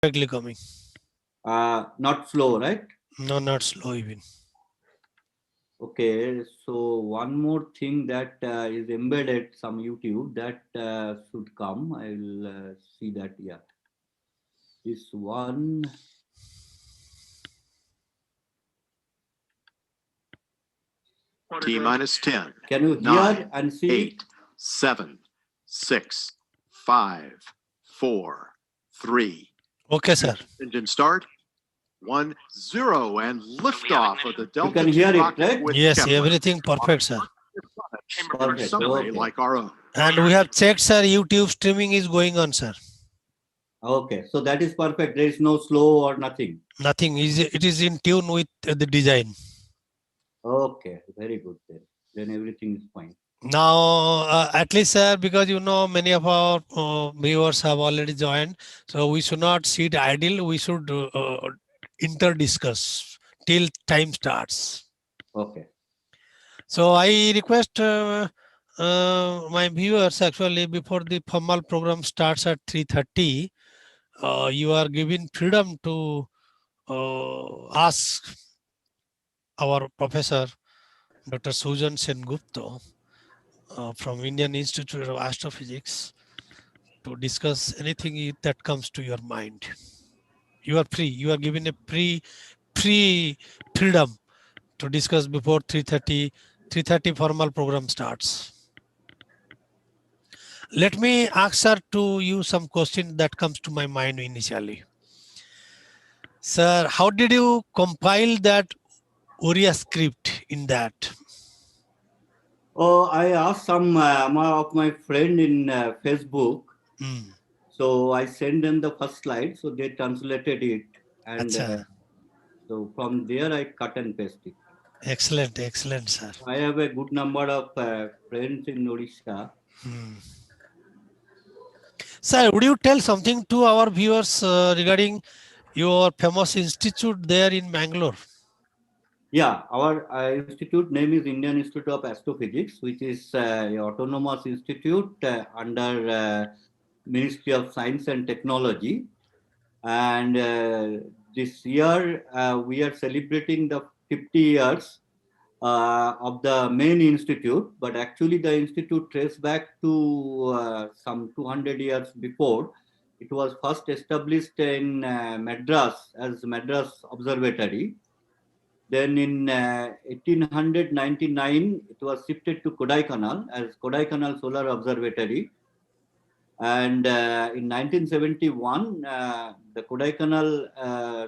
perfectly coming. Not slow, right? No, not slow even. Okay, so one more thing that is embedded some YouTube that should come. I will see that. Yeah, this one. T minus 10. Can you hear 9, and see? 8, 7, 6, 5, 4, 3. Okay, sir. Engine start. 1, 0, and liftoff of the Delta can II hear it, rocket right? with Yes, KEPLER. everything perfect, sir. Perfect. Someday Okay. like our own. And we have checked, sir, YouTube streaming is going on, sir. Okay, so that is perfect. There is no slow or nothing. Nothing. It is in tune with the design. Okay, very good then. Then everything is fine. Now, at least, sir, because you know many of our viewers have already joined, so we should not sit idle. We should inter-discuss till time starts. Okay. So I request my viewers actually before the formal program starts at 3:30, you are given freedom to ask our professor, Dr. Sujan Sengupta from Indian Institute of Astrophysics to discuss anything that comes to your mind. You are free. You are given a free freedom to discuss before 3:30. 3:30 formal program starts. Let me answer to you some question that comes to my mind initially. Sir, how did you compile that Oriya script in that? Oh, I asked some of my friend in Facebook. So I sent them the first slide. So they translated it. And so from there, I cut and paste it. Excellent, excellent, sir. I have a good number of friends in Odisha. Sir, would you tell something to our viewers regarding your famous institute there in Bangalore? Yeah, our institute name is Indian Institute of Astrophysics, which is an autonomous institute under Ministry of Science and Technology. And this year, we are celebrating the 50 years of the main institute, but actually the institute traces back to some 200 years before. It was first established in Madras as Madras Observatory. Then in 1899, it was shifted to Kodaikanal as Kodaikanal Solar Observatory. And in 1971, the Kodaikanal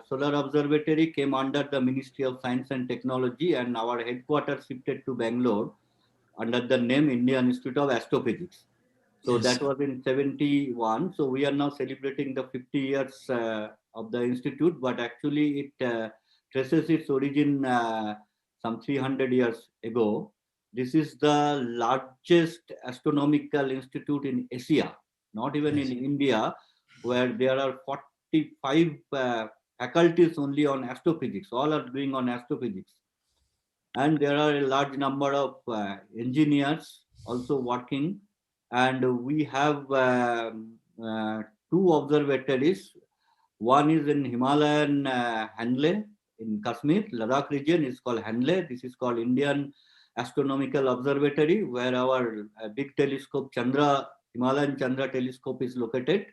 Solar Observatory came under the Ministry of Science and Technology, and our headquarters shifted to Bangalore under the name Indian Institute of Astrophysics. So yes, that was in 71. So we are now celebrating the 50 years of the institute, but actually it traces its origin some 300 years ago. This is the largest astronomical institute in Asia, not even in India, where there are 45 faculties only on astrophysics. All are doing on astrophysics. And there are a large number of engineers also working. And we have two observatories. One is in Himalayan Hanle in Kashmir, Ladakh region is called Hanle. This is called Indian Astronomical Observatory, where our big telescope Himalayan Chandra telescope is located.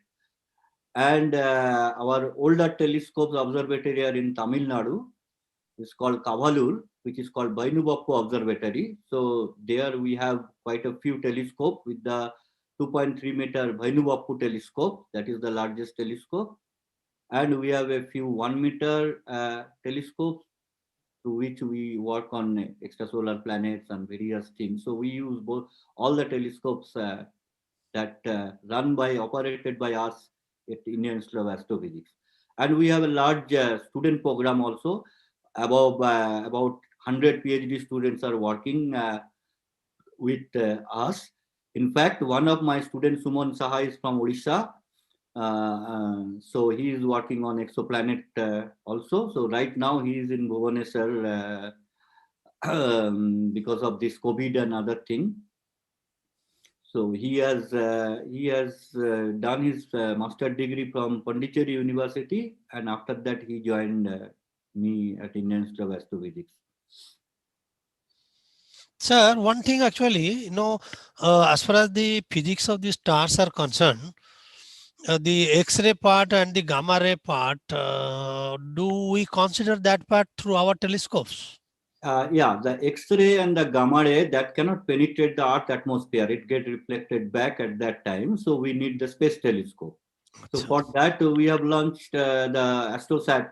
And our older telescopes observatory are in Tamil Nadu. It's called Kavalur, which is called Bainubappu Observatory. So there we have quite a few telescopes with the 2.3 meter Bainubappu telescope. That is the largest telescope. And we have a few 1 meter telescopes to which we work on extrasolar planets and various things. So we use both all the telescopes that operated by us at Indian Institute of Astrophysics. And we have a large student program also. About 100 PhD students are working with us. In fact, one of my students, Suman Saha, is from Odisha. So he is working on exoplanet also. So right now he is in Bhubaneswar because of this COVID and other thing. So he has done his master degree from Pondicherry University, and after that he joined me at Indian Institute of Astrophysics. Sir, one thing actually, as far as the physics of the stars are concerned, the X-ray part and the gamma ray part, do we consider that part through our telescopes? Yeah, the X-ray and the gamma ray that cannot penetrate the Earth atmosphere. It gets reflected back at that time. So we need the space telescope. So for that we have launched the AstroSat,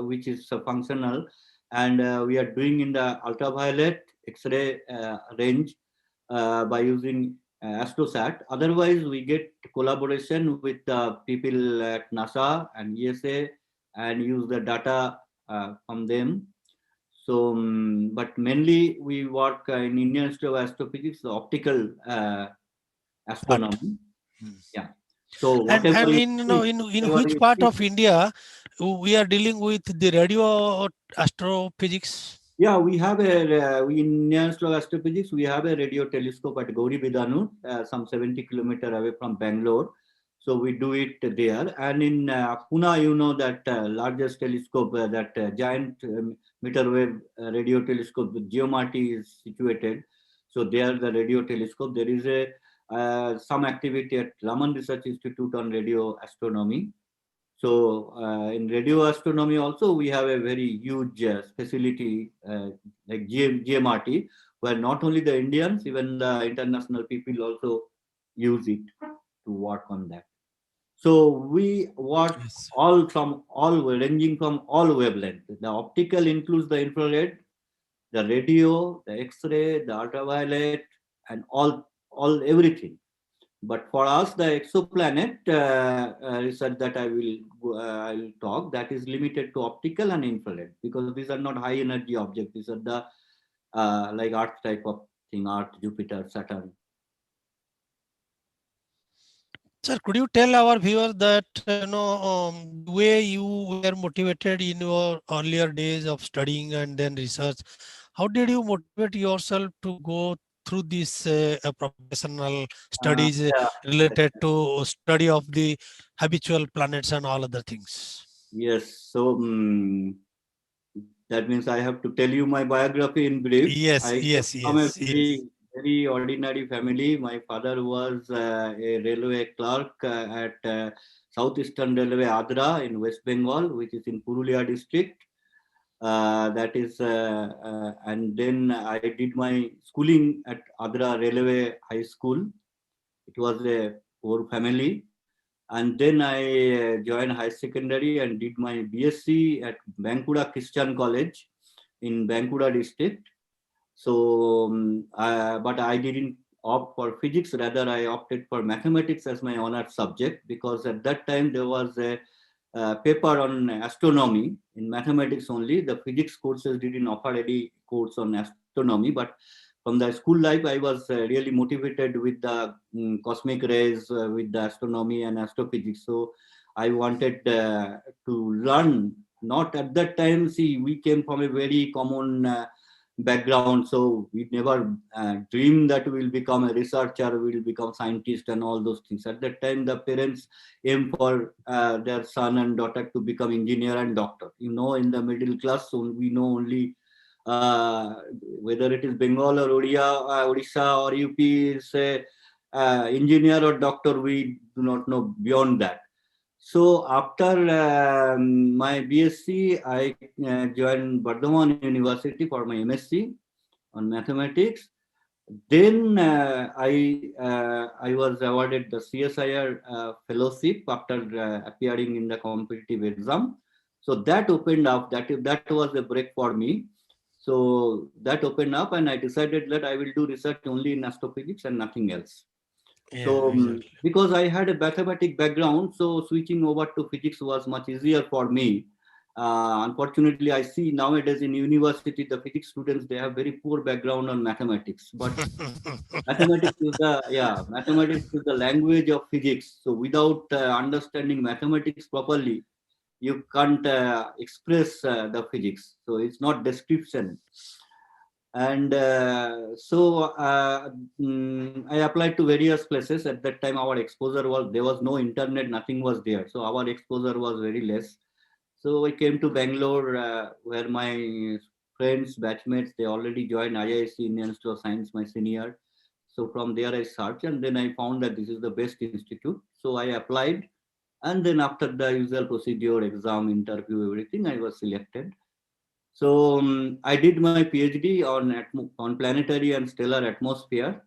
which is functional, and we are doing in the ultraviolet X-ray range by using AstroSat. Otherwise, we get collaboration with people at NASA and ESA and use the data from them. So, but mainly we work in Indian Institute of Astrophysics, the optical astronomy. Yeah. So And whatever you in see, in whatever which you part see, of India we are dealing with the radio astrophysics? yeah, we have in Indian Institute of Astrophysics, we have a radio telescope at Gauri Bidanu, some 70 kilometers away from Bangalore. So we do it there. And in Pune, you know that largest telescope, that giant meter wave radio telescope with Geomarty is situated. So there, the radio telescope. There is a some activity at Raman Research Institute on radio astronomy. So in radio astronomy also we have a very huge facility like GMRT, where not only the Indians, even the international people also use it to work on that. So we work Yes. all ranging from all wavelength. The optical includes the infrared, the radio, the X-ray, the ultraviolet, and all everything. But for us, the exoplanet research that I'll talk, that is limited to optical and infrared, because these are not high energy objects. These are the like Earth type of thing, Earth, Jupiter, Saturn. Sir, could you tell our viewers that the way you were motivated in your earlier days of studying and then research, how did you motivate yourself to go through this professional studies Yeah. related to study of the habitual planets and all other things? Yes. So that means I have to tell you my biography in brief. Yes, I came yes, from a yes, yes. very ordinary family. My father was a railway clerk at Southeastern Railway Adra in West Bengal, which is in Purulia district. That is, and then I did my schooling at Adra Railway High School. It was a poor family. And then I joined high secondary and did my BSc at Bankura Christian College in Bankura district. So, but I didn't opt for physics. Rather, I opted for mathematics as my honored subject, because at that time there was a paper on astronomy in mathematics only. The physics courses didn't offer any course on astronomy, but from the school life, I was really motivated with the cosmic rays, with the astronomy and astrophysics. So I wanted to learn. Not at that time, see, we came from a very common background, so we never dreamed that we'll become a researcher, we'll become scientist and all those things. At that time, the parents aim for their son and daughter to become engineer and doctor. In the middle class, so we know only whether it is Bengal or Odisha or UP is a engineer or doctor, we do not know beyond that. So after my BSc, I joined Bardhaman University for my MSc on mathematics. Then I was awarded the CSIR fellowship after appearing in the competitive exam. So that opened up. That was a break for me. So that opened up, and I decided that I will do research only in astrophysics and nothing else. Yeah, So exactly. because I had a mathematic background, so switching over to physics was much easier for me. Unfortunately, I see nowadays in university, the physics students, they have very poor background on mathematics. But mathematics is the language of physics. So without understanding mathematics properly, you can't express the physics. So it's not description. And I applied to various places. At that time, our exposure was, there was no internet, nothing was there. So our exposure was very less. So I came to Bangalore, where my friends, batchmates, they already joined IISc, Indian Institute of Science, my senior. So from there I searched, and then I found that this is the best institute. So I applied, and then after the usual procedure, exam, interview, everything, I was selected. So I did my PhD on planetary and stellar atmosphere.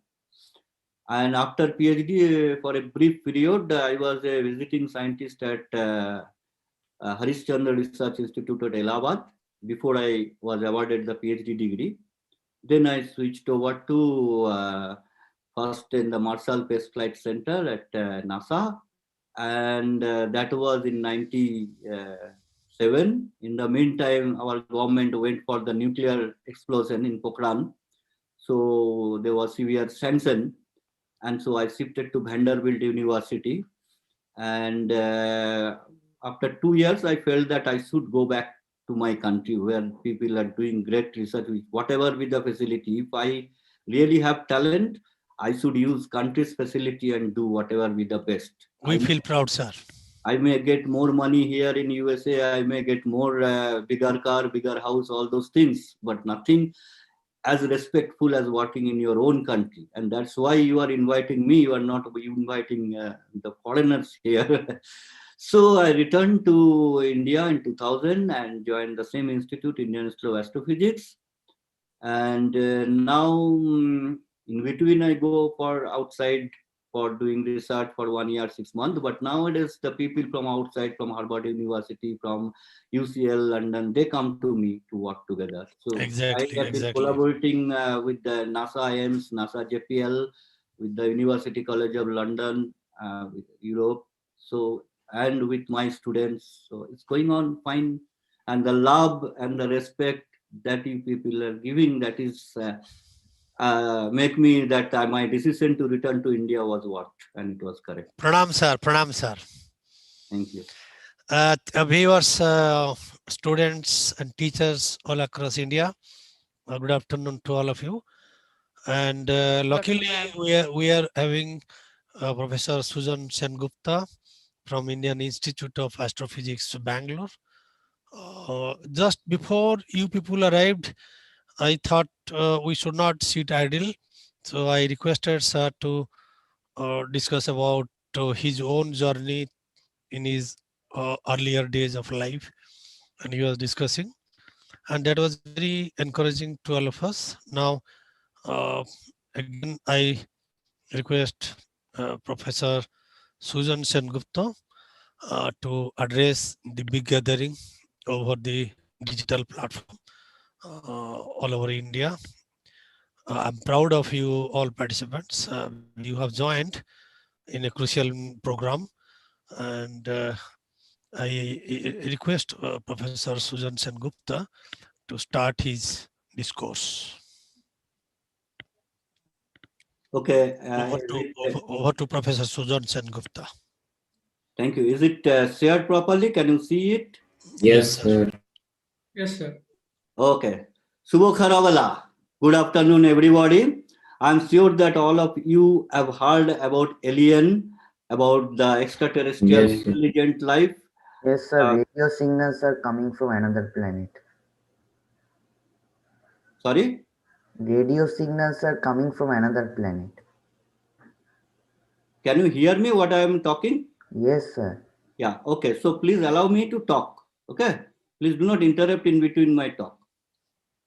And after PhD, for a brief period, I was a visiting scientist at Harishchandra Research Institute at Allahabad before I was awarded the PhD degree. Then I switched over to first in the Marshall Space Flight Center at NASA, and that was in 97. In the meantime, our government went for the nuclear explosion in Pokhran. So there was severe sanction. And so I shifted to Vanderbilt University. And after 2 years, I felt that I should go back to my country where people are doing great research, with whatever with the facility. If I really have talent, I should use country's facility and do whatever with the best. We feel proud, sir. I may get more money here in USA. I may get more bigger car, bigger house, all those things, but nothing as respectful as working in your own country. And that's why you are inviting me. You are not inviting the foreigners here. So I returned to India in 2000 and joined the same institute, Indian Institute of Astrophysics. And now in between I go for outside for doing research for 1 year, 6 months. But nowadays the people from outside, from Harvard University, from UCL, London, they come to me to work together. So I have been collaborating with the NASA IMS, NASA JPL, with the University College of London, with Europe. So, and with my students. So it's going on fine. And the love and the respect that you people are giving, that is make me that my decision to return to India was worth, and it was correct. Pranam, sir. Pranam, sir. Thank you. Viewers, students and teachers all across India, good afternoon to all of you. And luckily, we are having Professor Sujan Sengupta from Indian Institute of Astrophysics, Bangalore. Just before you people arrived, I thought we should not sit idle. So I requested sir to discuss about his own journey in his earlier days of life. And he was discussing. And that was very encouraging to all of us. Now, again, I request Professor Sujan Sengupta to address the big gathering over the digital platform all over India. I'm proud of you all participants. You have joined in a crucial program, and I request Professor Sujan Sengupta to start his discourse. Okay. Over to Professor Sujan Sengupta. Thank you. Is it shared properly? Can you see it? Yes, sir. Yes, sir. Okay. Subho Kharawala. Good afternoon, everybody. I'm sure that all of you have heard about alien, about the extraterrestrial Yes, sir. intelligent life. Yes, sir. Radio signals are coming from another planet. Sorry? Radio signals are coming from another planet. Can you hear me what I am talking? Yes, sir. Yeah. Okay. So please allow me to talk. Okay. Please do not interrupt in between my talk,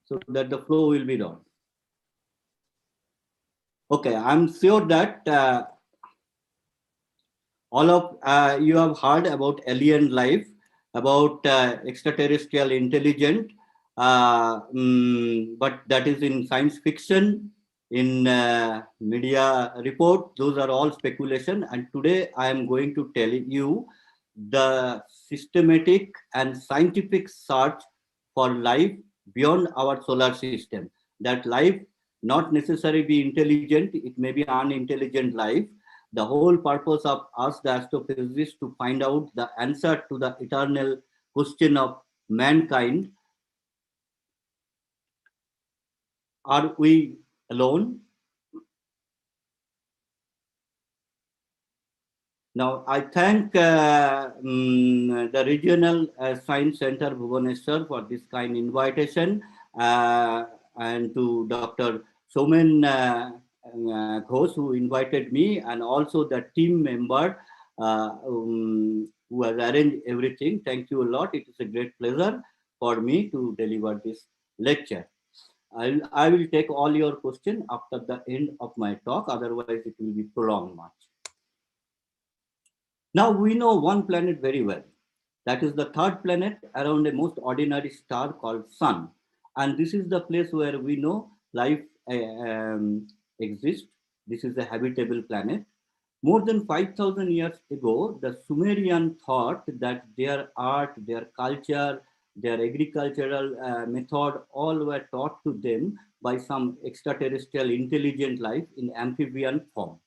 so that the flow will be done. Okay. I'm sure that all of you have heard about alien life, about extraterrestrial intelligence, but that is in science fiction, in media report. Those are all speculation. And today I am going to tell you the systematic and scientific search for life beyond our solar system. That life not necessarily be intelligent, it may be unintelligent life. The whole purpose of us, the astrophysicists, to find out the answer to the eternal question of mankind. Are we alone? Now, I thank the Regional Science Center Bhubaneswar for this kind invitation, and to Dr. Somen Ghosh, who invited me, and also the team member who has arranged everything. Thank you a lot. It is a great pleasure for me to deliver this lecture. I will take all your questions after the end of my talk, otherwise it will be prolonged much. Now we know one planet very well. That is the third planet around a most ordinary star called Sun. And this is the place where we know life exists. This is a habitable planet. More than 5,000 years ago, the Sumerian thought that their art, their culture, their agricultural method, all were taught to them by some extraterrestrial intelligent life in amphibian form.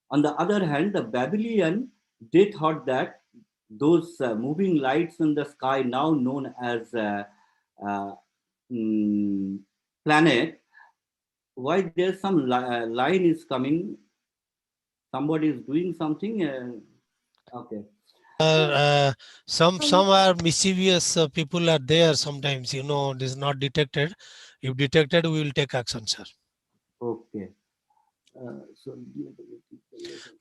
On the other hand, the Babylonian, they thought that those moving lights in the sky, now known as uh, planet, why there's some line is coming, somebody is doing something. Okay. Some are mischievous people are there sometimes, you know, it is not detected. If detected, we will take action, sir. Okay.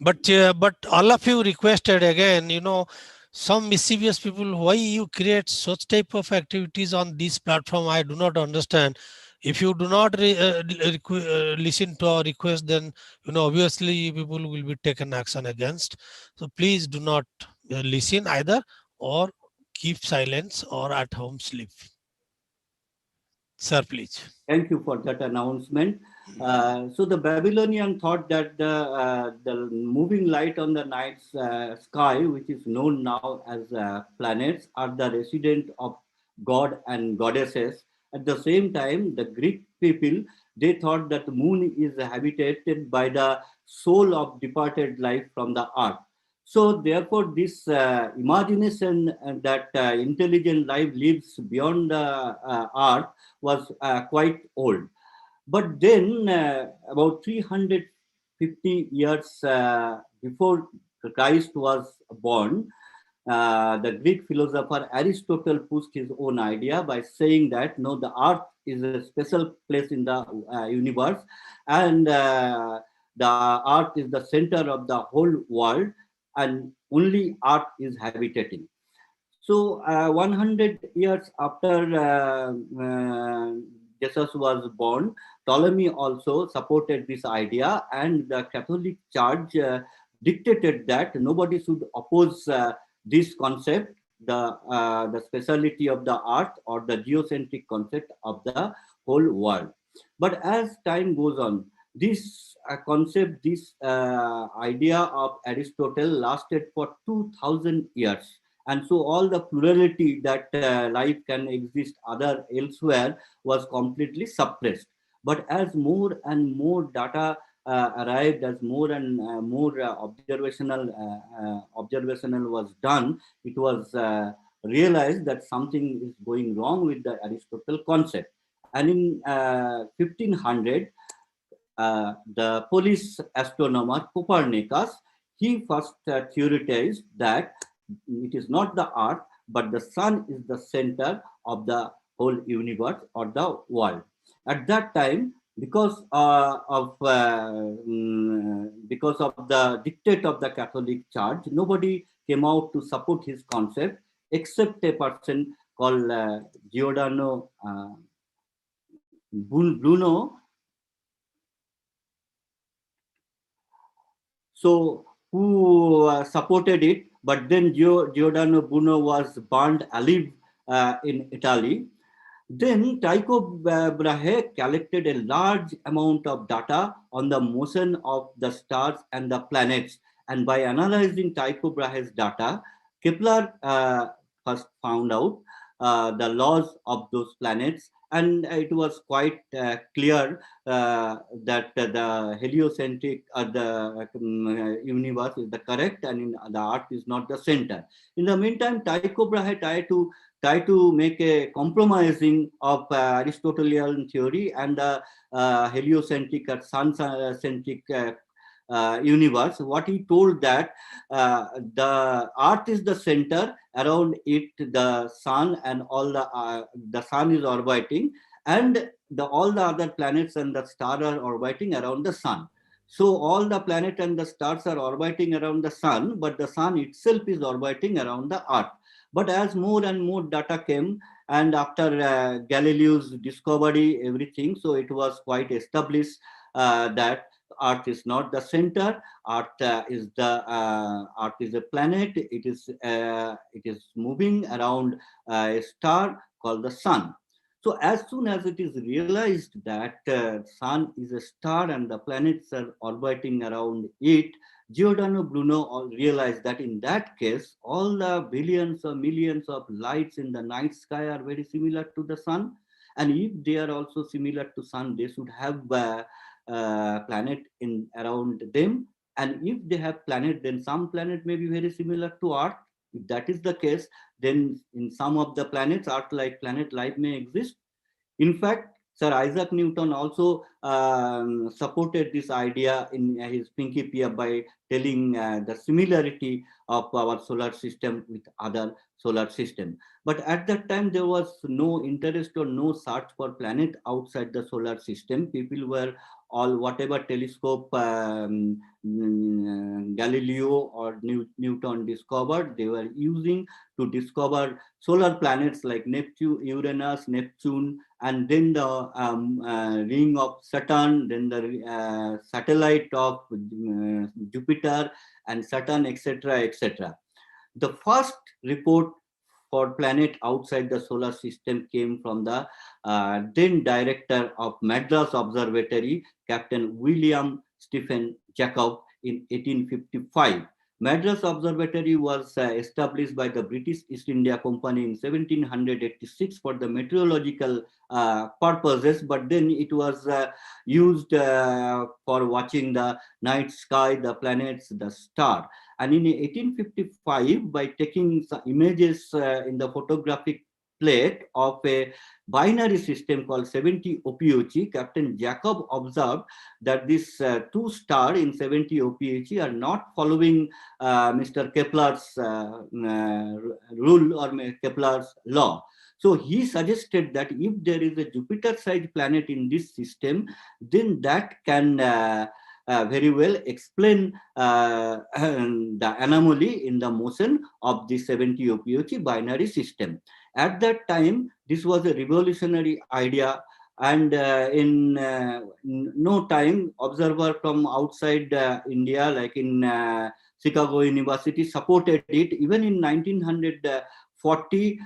But all of you requested again, you know, some mischievous people, why you create such type of activities on this platform, I do not understand. If you do not listen to our request, then, you know, obviously people will be taken action against. So please do not listen either, or keep silence, or at home sleep. Sir, please. Thank you for that announcement. So the Babylonian thought that the moving light on the night sky, which is known now as planets, are the resident of God and goddesses. At the same time, the Greek people, they thought that the moon is habitated by the soul of departed life from the earth. So therefore, this imagination that intelligent life lives beyond the earth was quite old. But then, about 350 years before Christ was born, the Greek philosopher Aristotle pushed his own idea by saying that no, the earth is a special place in the universe, and the earth is the center of the whole world, and only earth is habitating. So 100 years after Jesus was born, Ptolemy also supported this idea, and the Catholic Church dictated that nobody should oppose this concept, the speciality of the earth or the geocentric concept of the whole world. But as time goes on, this concept, this idea of Aristotle lasted for 2,000 years. And so all the plurality that life can exist other elsewhere was completely suppressed. But as more and more data arrived, as more and more observational was done, it was realized that something is going wrong with the Aristotle concept. And in 1500, the Polish astronomer Copernicus, he first theorized that it is not the earth, but the sun is the center of the whole universe or the world. At that time, because of the dictate of the Catholic Church, nobody came out to support his concept except a person called Giordano Bruno. So who supported it, but then Giordano Bruno was burned alive in Italy. Then Tycho Brahe collected a large amount of data on the motion of the stars and the planets. And by analyzing Tycho Brahe's data, Kepler first found out the laws of those planets and it was quite clear that the heliocentric the universe is the correct, and the Earth is not the center. In the meantime, Tycho Brahe try to make a compromising of Aristotelian theory and the heliocentric or sun-centric universe. What he told that the Earth is the center, around it the sun and all the sun is orbiting, and all the other planets and the stars are orbiting around the sun. So all the planet and the stars are orbiting around the sun, but the sun itself is orbiting around the Earth. But as more and more data came, and after Galileo's discovery, everything, so it was quite established that Earth is not the center. Earth is a planet. It is moving around a star called the sun. So as soon as it is realized that sun is a star and the planets are orbiting around it, Giordano Bruno realized that in that case, all the billions or millions of lights in the night sky are very similar to the sun. And if they are also similar to sun, they should have planet in around them. And if they have planet, then some planet may be very similar to Earth. If that is the case, then in some of the planets, Earth-like planet life may exist. In fact, Sir Isaac Newton also supported this idea in his Principia by telling the similarity of our solar system with other solar system. But at that time, there was no interest or no search for planet outside the solar system. People were all whatever telescope Galileo or Newton discovered, they were using to discover solar planets like Neptune, Uranus, Neptune, and then the ring of Saturn, then the satellite of Jupiter and Saturn, etc., etc. The first report for planet outside the solar system came from the then director of Madras Observatory, Captain William Stephen Jacob, in 1855. Madras Observatory was established by the British East India Company in 1786 for the meteorological purposes, but then it was used for watching the night sky, the planets, the star. And in 1855, by taking some images in the photographic plate of a binary system called 70 OPOC, Captain Jacob observed that these two stars in 70 OPOC are not following Mr. Kepler's rule or Kepler's law. So he suggested that if there is a Jupiter-sized planet in this system, then that can very well explain the anomaly in the motion of the 70 OPOC binary system. At that time, this was a revolutionary idea, and in no time, observer from outside India, like in Chicago University, supported it. Even in 1940,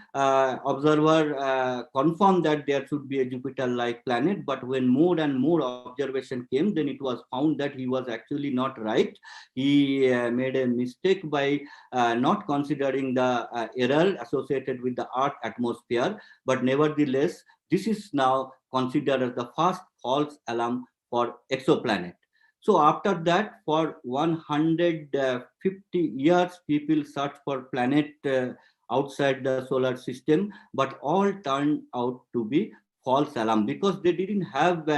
observer confirmed that there should be a Jupiter-like planet, but when more and more observation came, then it was found that he was actually not right. He made a mistake by not considering the error associated with the Earth atmosphere, but nevertheless, this is now considered as the first false alarm for exoplanet. So after that, for 150 years, people searched for planet outside the solar system, but all turned out to be false alarm because they didn't have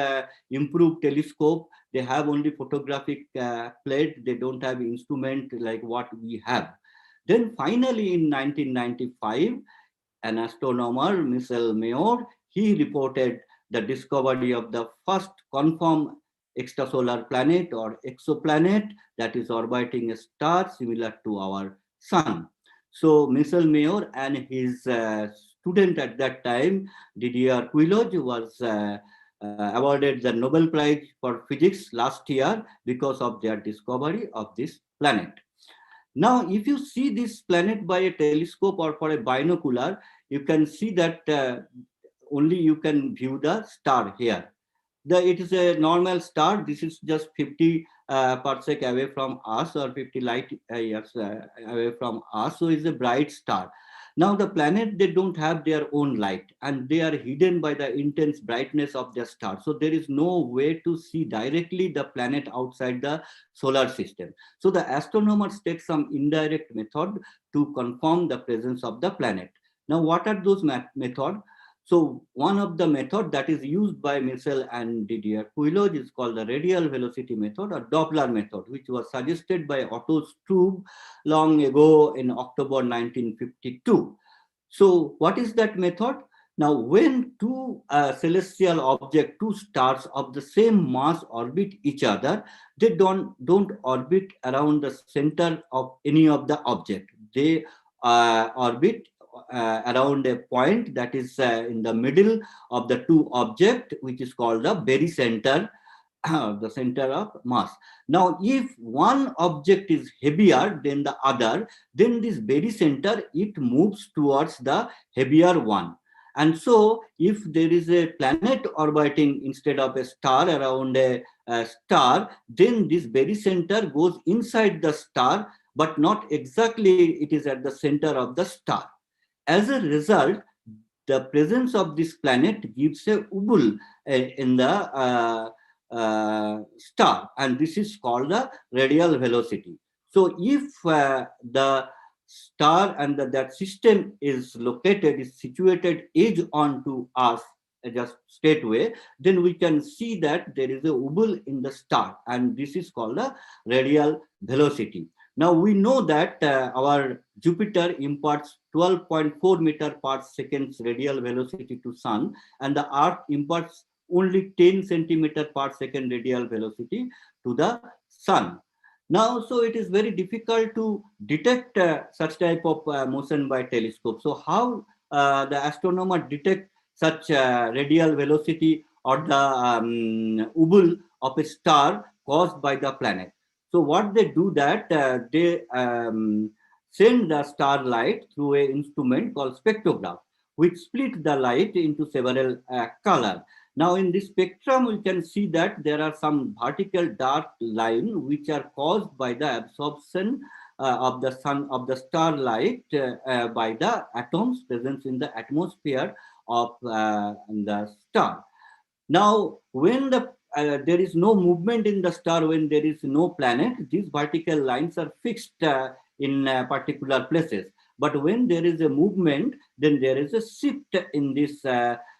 improved telescope. They have only photographic plate. They don't have instrument like what we have. Then finally in 1995, an astronomer, Michel Mayor, he reported the discovery of the first confirmed extrasolar planet or exoplanet that is orbiting a star similar to our sun. So Michel Mayor and his student at that time, Didier Queloz, was awarded the Nobel Prize for Physics last year because of their discovery of this planet. Now, if you see this planet by a telescope or for a binocular, you can see that only you can view the star here. It is a normal star. This is just 50 parsec away from us, or 50 light years away from us. So it's a bright star. Now the planet, they don't have their own light and they are hidden by the intense brightness of their star. So there is no way to see directly the planet outside the solar system. So the astronomers take some indirect method to confirm the presence of the planet. Now what are those methods? So one of the method that is used by Michel and Didier Queloz is called the radial velocity method or Doppler method, which was suggested by Otto Struve long ago in October 1952. So what is that method? Now, when two celestial objects, two stars of the same mass orbit each other, they don't orbit around the center of any of the object. They orbit around a point that is in the middle of the two objects, which is called the barycenter, the center of mass. Now, if one object is heavier than the other, then this barycenter, it moves towards the heavier one. And so, if there is a planet orbiting instead of a star around a star, then this barycenter goes inside the star, but not exactly it is at the center of the star. As a result, the presence of this planet gives a wobble in the star, and this is called the radial velocity. So if the star and that system is situated edge on to us just straightway, then we can see that there is a wobble in the star, and this is called the radial velocity. Now we know that our Jupiter imparts 12.4 meter per second radial velocity to Sun, and the Earth imparts only 10 centimeter per second radial velocity to the Sun. Now, so it is very difficult to detect such type of motion by telescope. So how the astronomer detect such radial velocity or the wobble of a star caused by the planet? So what they do that they send the starlight through an instrument called spectrograph, which split the light into several colors. Now in this spectrum, we can see that there are some vertical dark lines which are caused by the absorption of the starlight by the atoms present in the atmosphere of the star. Now, when there is no movement in the star, when there is no planet, these vertical lines are fixed in particular places. But when there is a movement, then there is a shift in this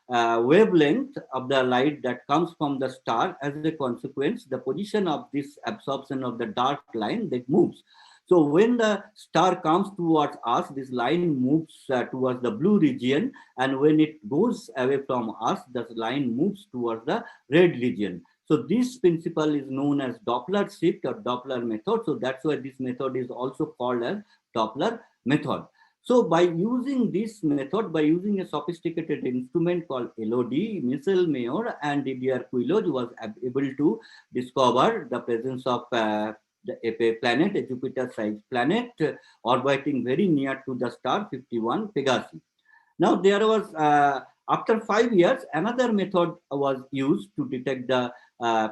wavelength of the light that comes from the star. As a consequence, the position of this absorption of the dark line that moves. So when the star comes towards us, this line moves towards the blue region, and when it goes away from us, the line moves towards the red region. So this principle is known as Doppler shift or Doppler method. So that's why this method is also called as Doppler method. So by using this method, by using a sophisticated instrument called LOD, Michel Mayor and Didier Queloz was able to discover the presence of a planet, a Jupiter-sized planet, orbiting very near to the star 51 Pegasi. Now there was, after 5 years, another method was used to detect the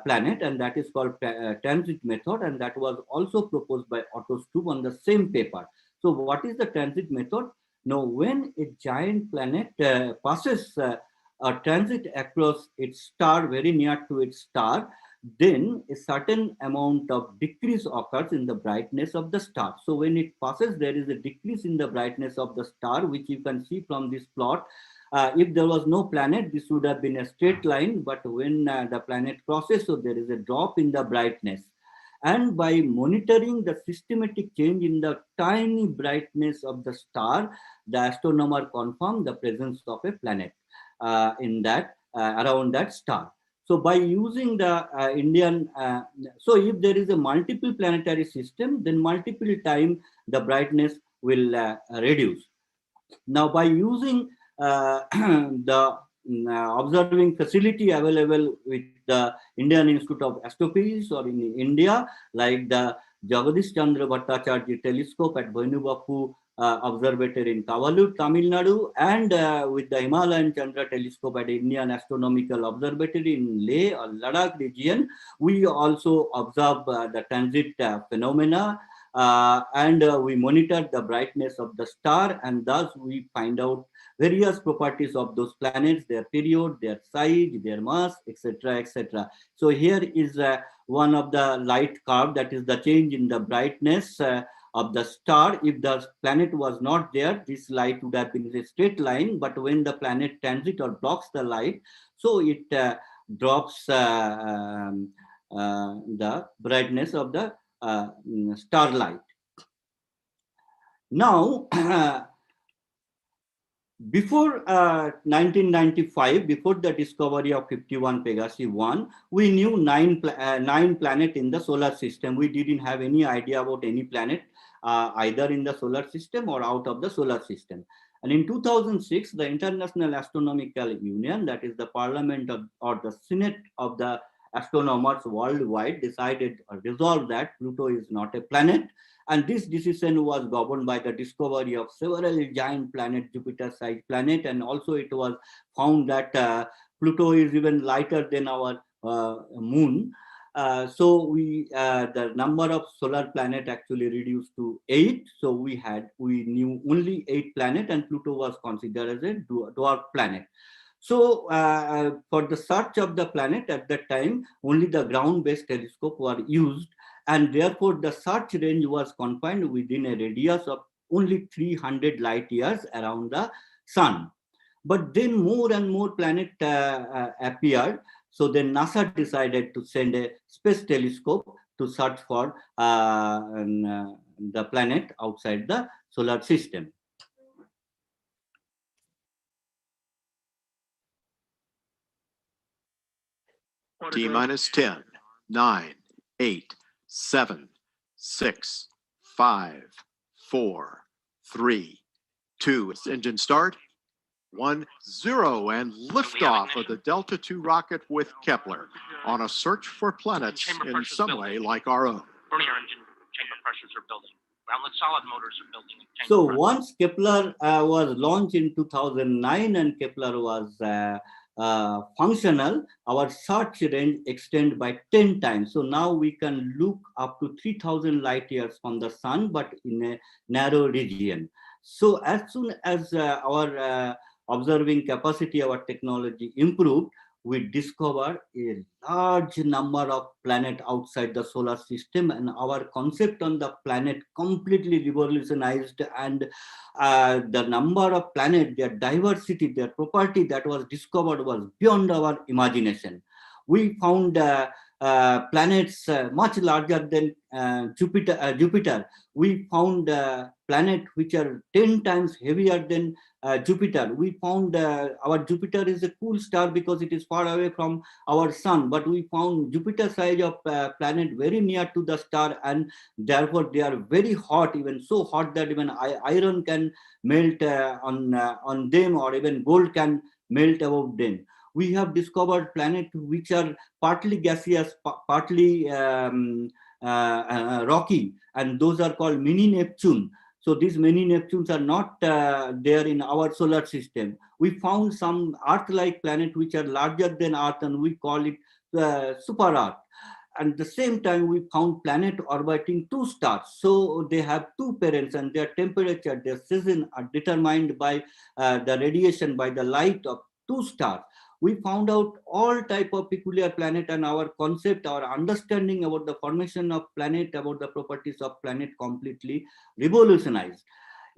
planet, and that is called transit method, and that was also proposed by Otto Struve on the same paper. So what is the transit method? Now when a giant planet passes a transit across its star, very near to its star, then a certain amount of decrease occurs in the brightness of the star. So when it passes, there is a decrease in the brightness of the star, which you can see from this plot. If there was no planet, this would have been a straight line, but when the planet crosses, so there is a drop in the brightness. And by monitoring the systematic change in the tiny brightness of the star, the astronomer confirmed the presence of a planet in that around that star. So by using the so if there is a multiple planetary system, then multiple time the brightness will reduce. Now by using the observing facility available with the Indian Institute of Astrophysics or in India, like the Jagadish Chandra Bhattacharya telescope at Bhainu Observatory in Kavalur, Tamil Nadu, and with the Himalayan Chandra telescope at Indian Astronomical Observatory in Leh or Ladakh region, we also observe the transit phenomena and we monitor the brightness of the star, and thus we find out various properties of those planets, their period, their size, their mass, etc., etc. So here is one of the light curve, that is the change in the brightness of the star. If the planet was not there, this light would have been a straight line, but when the planet transits or blocks the light, so it drops the brightness of the starlight. Now, before 1995, before the discovery of 51 Pegasi 1, we knew nine planets in the solar system. We didn't have any idea about any planet either in the solar system or out of the solar system. And in 2006, the International Astronomical Union, that is the parliament or the Senate of the astronomers worldwide, decided or resolved that Pluto is not a planet. And this decision was governed by the discovery of several giant planets, Jupiter-sized planet, and also it was found that Pluto is even lighter than our moon. So the number of solar planet actually reduced to 8. So we knew only 8 planets, and Pluto was considered as a dwarf planet. So for the search of the planet at that time, only the ground-based telescope were used, and therefore the search range was confined within a radius of only 300 light years around the sun. But then more and more planets appeared. So then NASA decided to send a space telescope to search for the planet outside the solar system. T minus 10, 9, 8, 7, 6, 5, 4, 3, 2. Engine start. 1, 0, and liftoff of the Delta II rocket with Kepler on a search for planets in some way like our own. Burning our engine chamber pressures are building. Groundlit solid motors are building. So once Kepler was launched in 2009 and Kepler was functional, our search range extended by 10 times. So now we can look up to 3000 light years from the sun, but in a narrow region. So as soon as our observing capacity, our technology improved, we discovered a large number of planets outside the solar system, and our concept on the planet completely revolutionized, and the number of planets, their diversity, their property that was discovered was beyond our imagination. We found planets much larger than Jupiter. We found planets which are 10 times heavier than Jupiter. We found our Jupiter is a cool star because it is far away from our sun, but we found Jupiter size of planet very near to the star, and therefore they are very hot, even so hot that even iron can melt on them, or even gold can melt above them. We have discovered planets which are partly gaseous, partly rocky, and those are called mini Neptune. So these many Neptunes are not there in our solar system. We found some Earth-like planets which are larger than Earth, and we call it super Earth. And at the same time, we found planet orbiting two stars. So they have two parents, and their temperature, their season are determined by the radiation, by the light of two stars. We found out all type of peculiar planet, and our concept, our understanding about the formation of planet, about the properties of planet completely revolutionized.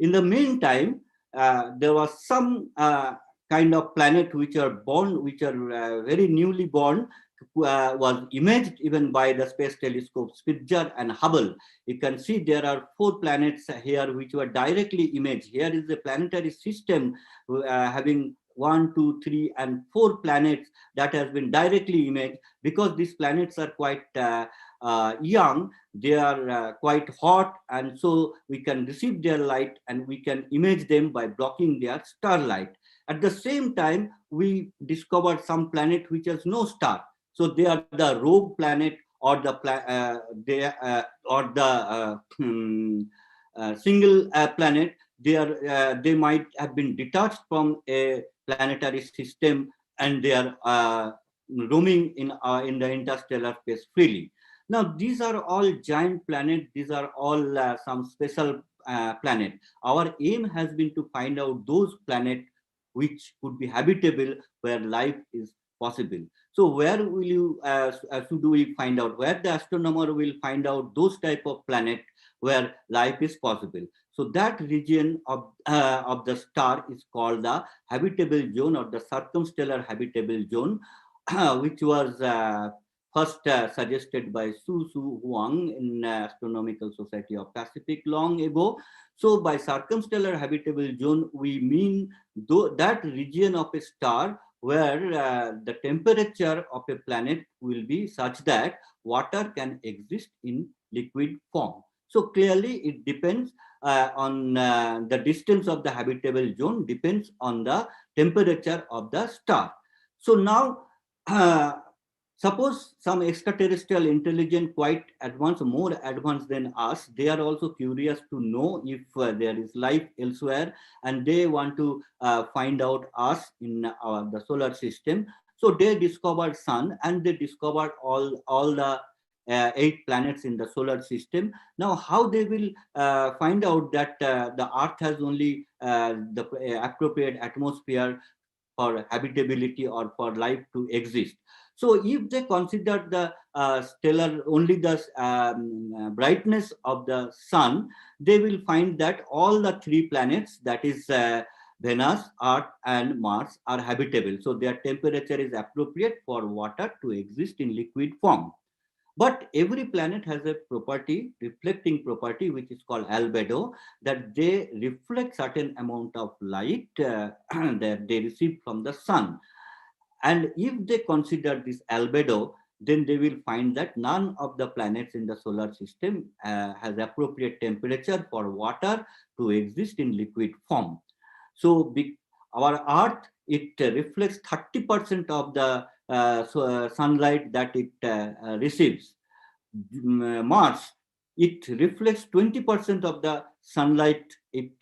In the meantime, there was some kind of planet which are born, which are very newly born, was imaged even by the space telescopes Spitzer and Hubble. You can see there are 4 planets here which were directly imaged. Here is the planetary system having 1, 2, 3, and 4 planets that has been directly imaged. Because these planets are quite young, they are quite hot, and so we can receive their light and we can image them by blocking their starlight. At the same time, we discovered some planet which has no star. So they are the rogue planet, or the single planet. They might have been detached from a planetary system, and they are roaming in the interstellar space freely. Now, these are all giant planets. These are all some special planet. Our aim has been to find out those planets which could be habitable, where life is possible. So where will you, should we find out? Where the astronomer will find out those type of planet where life is possible. So that region of the star is called the habitable zone, or the circumstellar habitable zone, which was first suggested by Su Huang in Astronomical Society of Pacific long ago. So by circumstellar habitable zone, we mean that region of a star where the temperature of a planet will be such that water can exist in liquid form. So clearly it depends on the distance of the habitable zone, depends on the temperature of the star. So now, suppose some extraterrestrial intelligence, quite advanced, more advanced than us, they are also curious to know if there is life elsewhere, and they want to find out us in the solar system. So they discovered sun, and they discovered all the 8 planets in the solar system. Now, how they will find out that the Earth has only the appropriate atmosphere for habitability or for life to exist? So if they consider the stellar, only the brightness of the sun, they will find that all the 3 planets, that is Venus, Earth, and Mars, are habitable. So their temperature is appropriate for water to exist in liquid form. But every planet has a property, reflecting property, which is called albedo, that they reflect certain amount of light that they receive from the sun. And if they consider this albedo, then they will find that none of the planets in the solar system has appropriate temperature for water to exist in liquid form. So our Earth, it reflects 30% of the sunlight that it receives. Mars, it reflects 20% of the sunlight it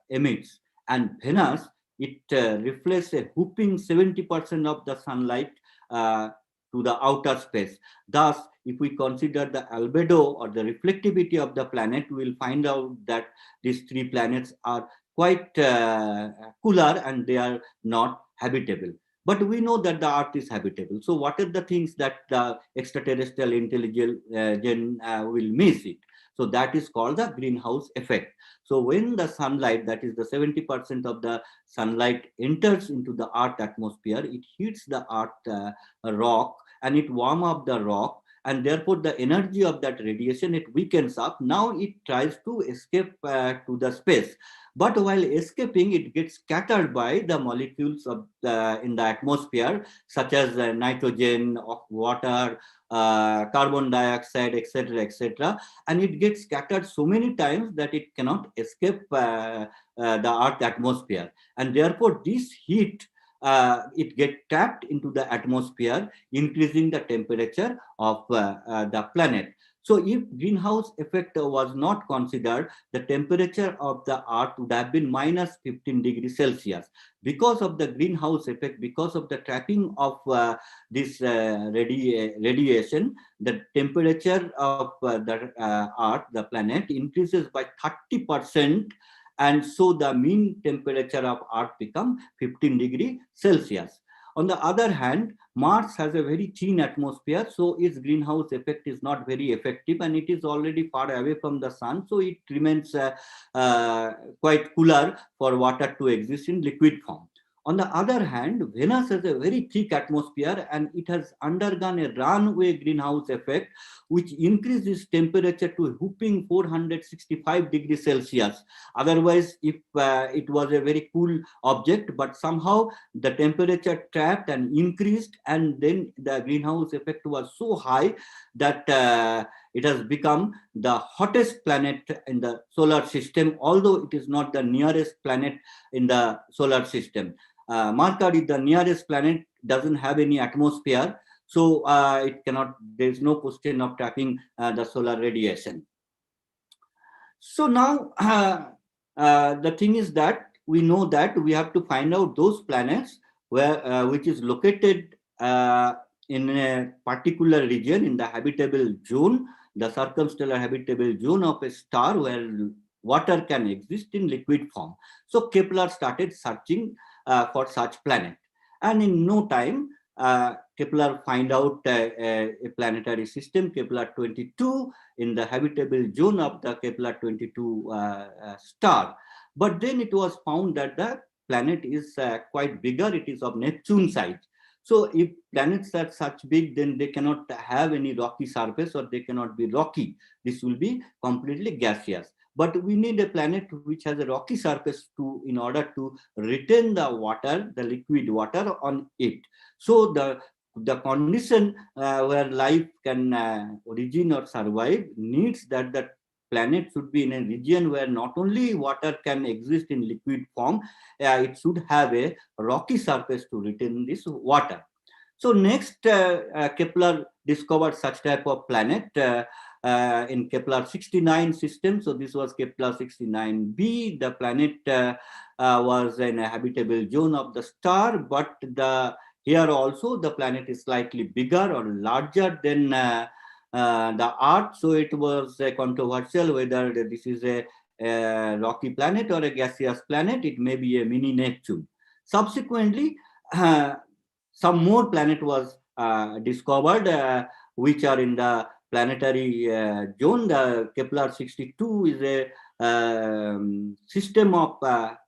emits. And Venus, it reflects a whopping 70% of the sunlight to the outer space. Thus, if we consider the albedo or the reflectivity of the planet, we will find out that these 3 planets are quite cooler, and they are not habitable. But we know that the Earth is habitable. So what are the things that the extraterrestrial intelligence will miss it? So that is called the greenhouse effect. So when the sunlight, that is the 70% of the sunlight, enters into the Earth atmosphere, it hits the Earth rock, and it warms up the rock, and therefore the energy of that radiation, it weakens up. Now it tries to escape to the space. But while escaping, it gets scattered by the molecules of in the atmosphere, such as nitrogen, water, carbon dioxide, etc., etc. And it gets scattered so many times that it cannot escape the Earth atmosphere. And therefore, this heat, it gets trapped into the atmosphere, increasing the temperature of the planet. So if greenhouse effect was not considered, the temperature of the Earth would have been minus 15 degrees Celsius. Because of the greenhouse effect, because of the trapping of this radiation, the temperature of the Earth, the planet, increases by 30%. And so the mean temperature of Earth becomes 15 degrees Celsius. On the other hand, Mars has a very thin atmosphere, so its greenhouse effect is not very effective, and it is already far away from the sun, so it remains quite cooler for water to exist in liquid form. On the other hand, Venus has a very thick atmosphere, and it has undergone a runaway greenhouse effect, which increases temperature to a whopping 465 degrees Celsius. Otherwise, if it was a very cool object, but somehow the temperature trapped and increased, and then the greenhouse effect was so high that it has become the hottest planet in the solar system, although it is not the nearest planet in the solar system. Mercury, the nearest planet, doesn't have any atmosphere, so it cannot, there is no question of trapping the solar radiation. So now the thing is that we know that we have to find out those planets where which is located in a particular region in the habitable zone, the circumstellar habitable zone of a star where water can exist in liquid form. So Kepler started searching for such planet, and in no time Kepler find out a planetary system, Kepler 22, in the habitable zone of the Kepler 22 star. But then it was found that the planet is quite bigger, it is of Neptune size. So if planets are such big, then they cannot have any rocky surface, or they cannot be rocky. This will be completely gaseous. But we need a planet which has a rocky surface in order to retain the water, the liquid water on it. So the condition where life can origin or survive needs that the planet should be in a region where not only water can exist in liquid form, it should have a rocky surface to retain this water. So next, Kepler discovered such type of planet in Kepler 69 system. So this was Kepler 69b. The planet was in a habitable zone of the star, but here also the planet is slightly bigger or larger than the Earth. So it was controversial whether this is a rocky planet or a gaseous planet. It may be a mini Neptune. Subsequently, some more planet was discovered, which are in the planetary zone. The Kepler 62 is a system of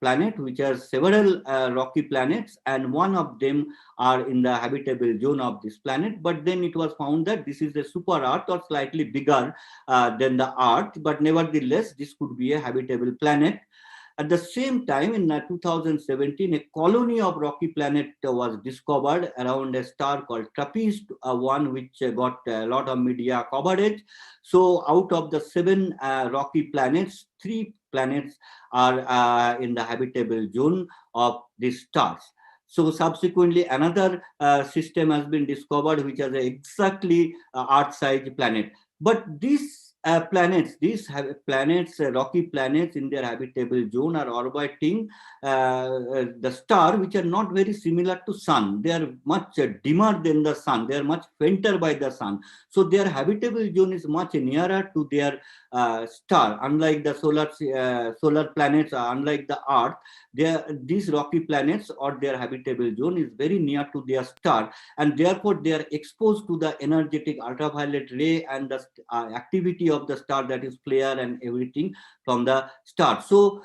planet which has several rocky planets, and one of them are in the habitable zone of this planet. But then it was found that this is a super Earth, or slightly bigger than the Earth, but nevertheless this could be a habitable planet. At the same time, in 2017, a colony of rocky planet was discovered around a star called TRAPPIST-1, which got a lot of media coverage. So out of the 7 rocky planets, 3 planets are in the habitable zone of these stars. So subsequently, another system has been discovered which has exactly Earth-sized planet. But these these planets, rocky planets in their habitable zone, are orbiting the star, which are not very similar to sun. They are much dimmer than the sun. They are much fainter by the sun. So their habitable zone is much nearer to their star. Unlike the solar planets, unlike the Earth, these rocky planets or their habitable zone is very near to their star, and therefore they are exposed to the energetic ultraviolet ray and the activity of the star, that is flare and everything from the star. So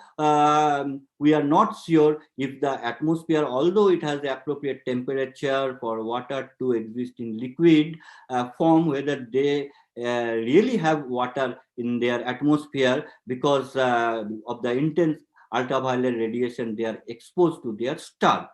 we are not sure if the atmosphere, although it has the appropriate temperature for water to exist in liquid form, whether they really have water in their atmosphere, because of the intense ultraviolet radiation they are exposed to their star.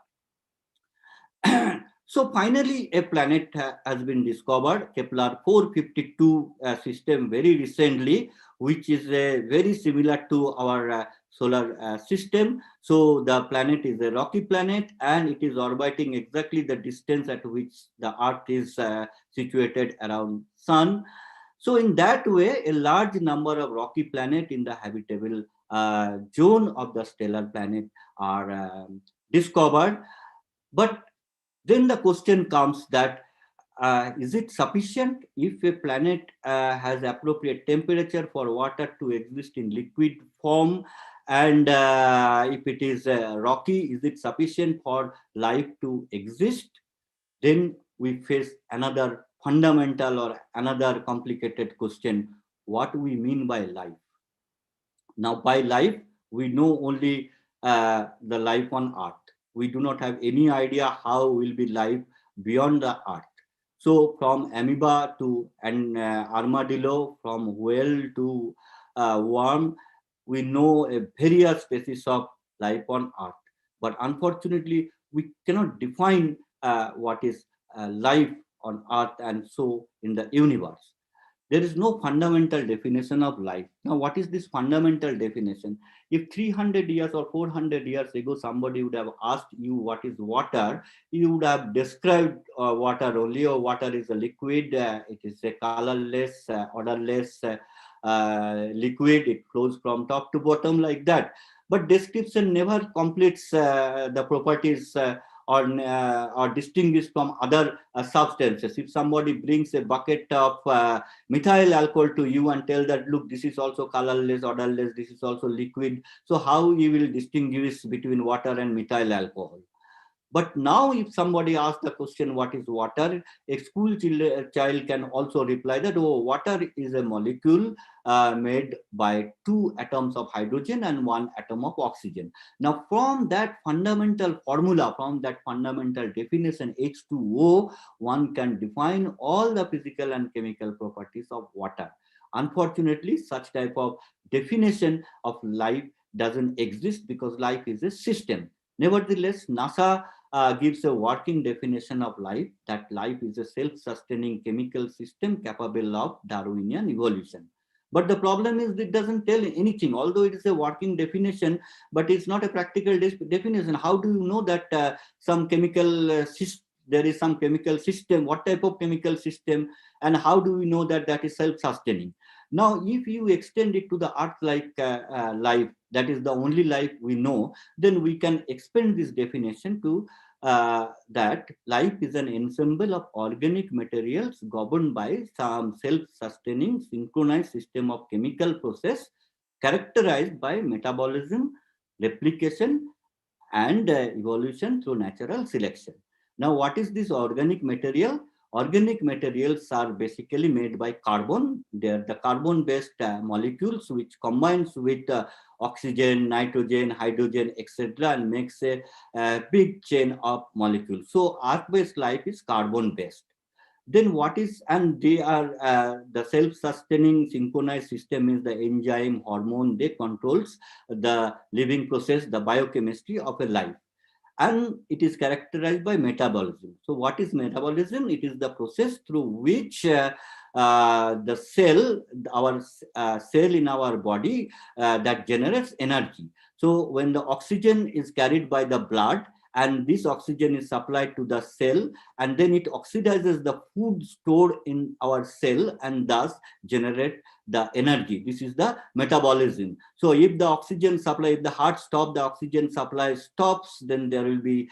So finally, a planet has been discovered, Kepler 452 system, very recently, which is very similar to our solar system. So the planet is a rocky planet, and it is orbiting exactly the distance at which the Earth is situated around Sun. So in that way, a large number of rocky planets in the habitable zone of the stellar planet are discovered. But then the question comes that is it sufficient if a planet has appropriate temperature for water to exist in liquid form, and if it is rocky, is it sufficient for life to exist? Then we face another fundamental or another complicated question: what do we mean by life? Now, by life, we know only the life on Earth. We do not have any idea how will be life beyond the Earth. So from amoeba to an armadillo, from whale to worm, we know a various species of life on Earth. But unfortunately, we cannot define what is life on Earth and so in the universe. There is no fundamental definition of life. Now, what is this fundamental definition? If 300 years or 400 years ago, somebody would have asked you what is water, you would have described water only, or water is a liquid, it is a colorless, odorless liquid, it flows from top to bottom like that. But description never completes the properties or distinguished from other substances. If somebody brings a bucket of methyl alcohol to you and tell that, look, this is also colorless, odorless, this is also liquid. So how you will distinguish between water and methyl alcohol? But now if somebody asks the question, what is water? A school child can also reply that, oh, water is a molecule made by 2 atoms of hydrogen and 1 atom of oxygen. Now from that fundamental formula, from that fundamental definition H2O, one can define all the physical and chemical properties of water. Unfortunately, such type of definition of life doesn't exist because life is a system. Nevertheless, NASA gives a working definition of life, that life is a self-sustaining chemical system capable of Darwinian evolution. But the problem is it doesn't tell anything, although it is a working definition, but it's not a practical definition. How do you know that some chemical there is some chemical system, what type of chemical system, and how do we know that that is self-sustaining? Now, if you extend it to the Earth-like life, that is the only life we know, then we can expand this definition to that life is an ensemble of organic materials governed by some self-sustaining synchronized system of chemical process characterized by metabolism, replication, and evolution through natural selection. Now, what is this organic material? Organic materials are basically made by carbon. They are the carbon-based molecules which combines with oxygen, nitrogen, hydrogen, etc., and makes a big chain of molecules. So Earth-based life is carbon-based. Then what is, and they are the self-sustaining synchronized system is the enzyme, hormone, they controls the living process, the biochemistry of a life. And it is characterized by metabolism. So what is metabolism? It is the process through which the cell, our cell in our body that generates energy. So when the oxygen is carried by the blood, and this oxygen is supplied to the cell, and then it oxidizes the food stored in our cell and thus generate the energy. This is the metabolism. So if the oxygen supply, if the heart stops, the oxygen supply stops, then there will be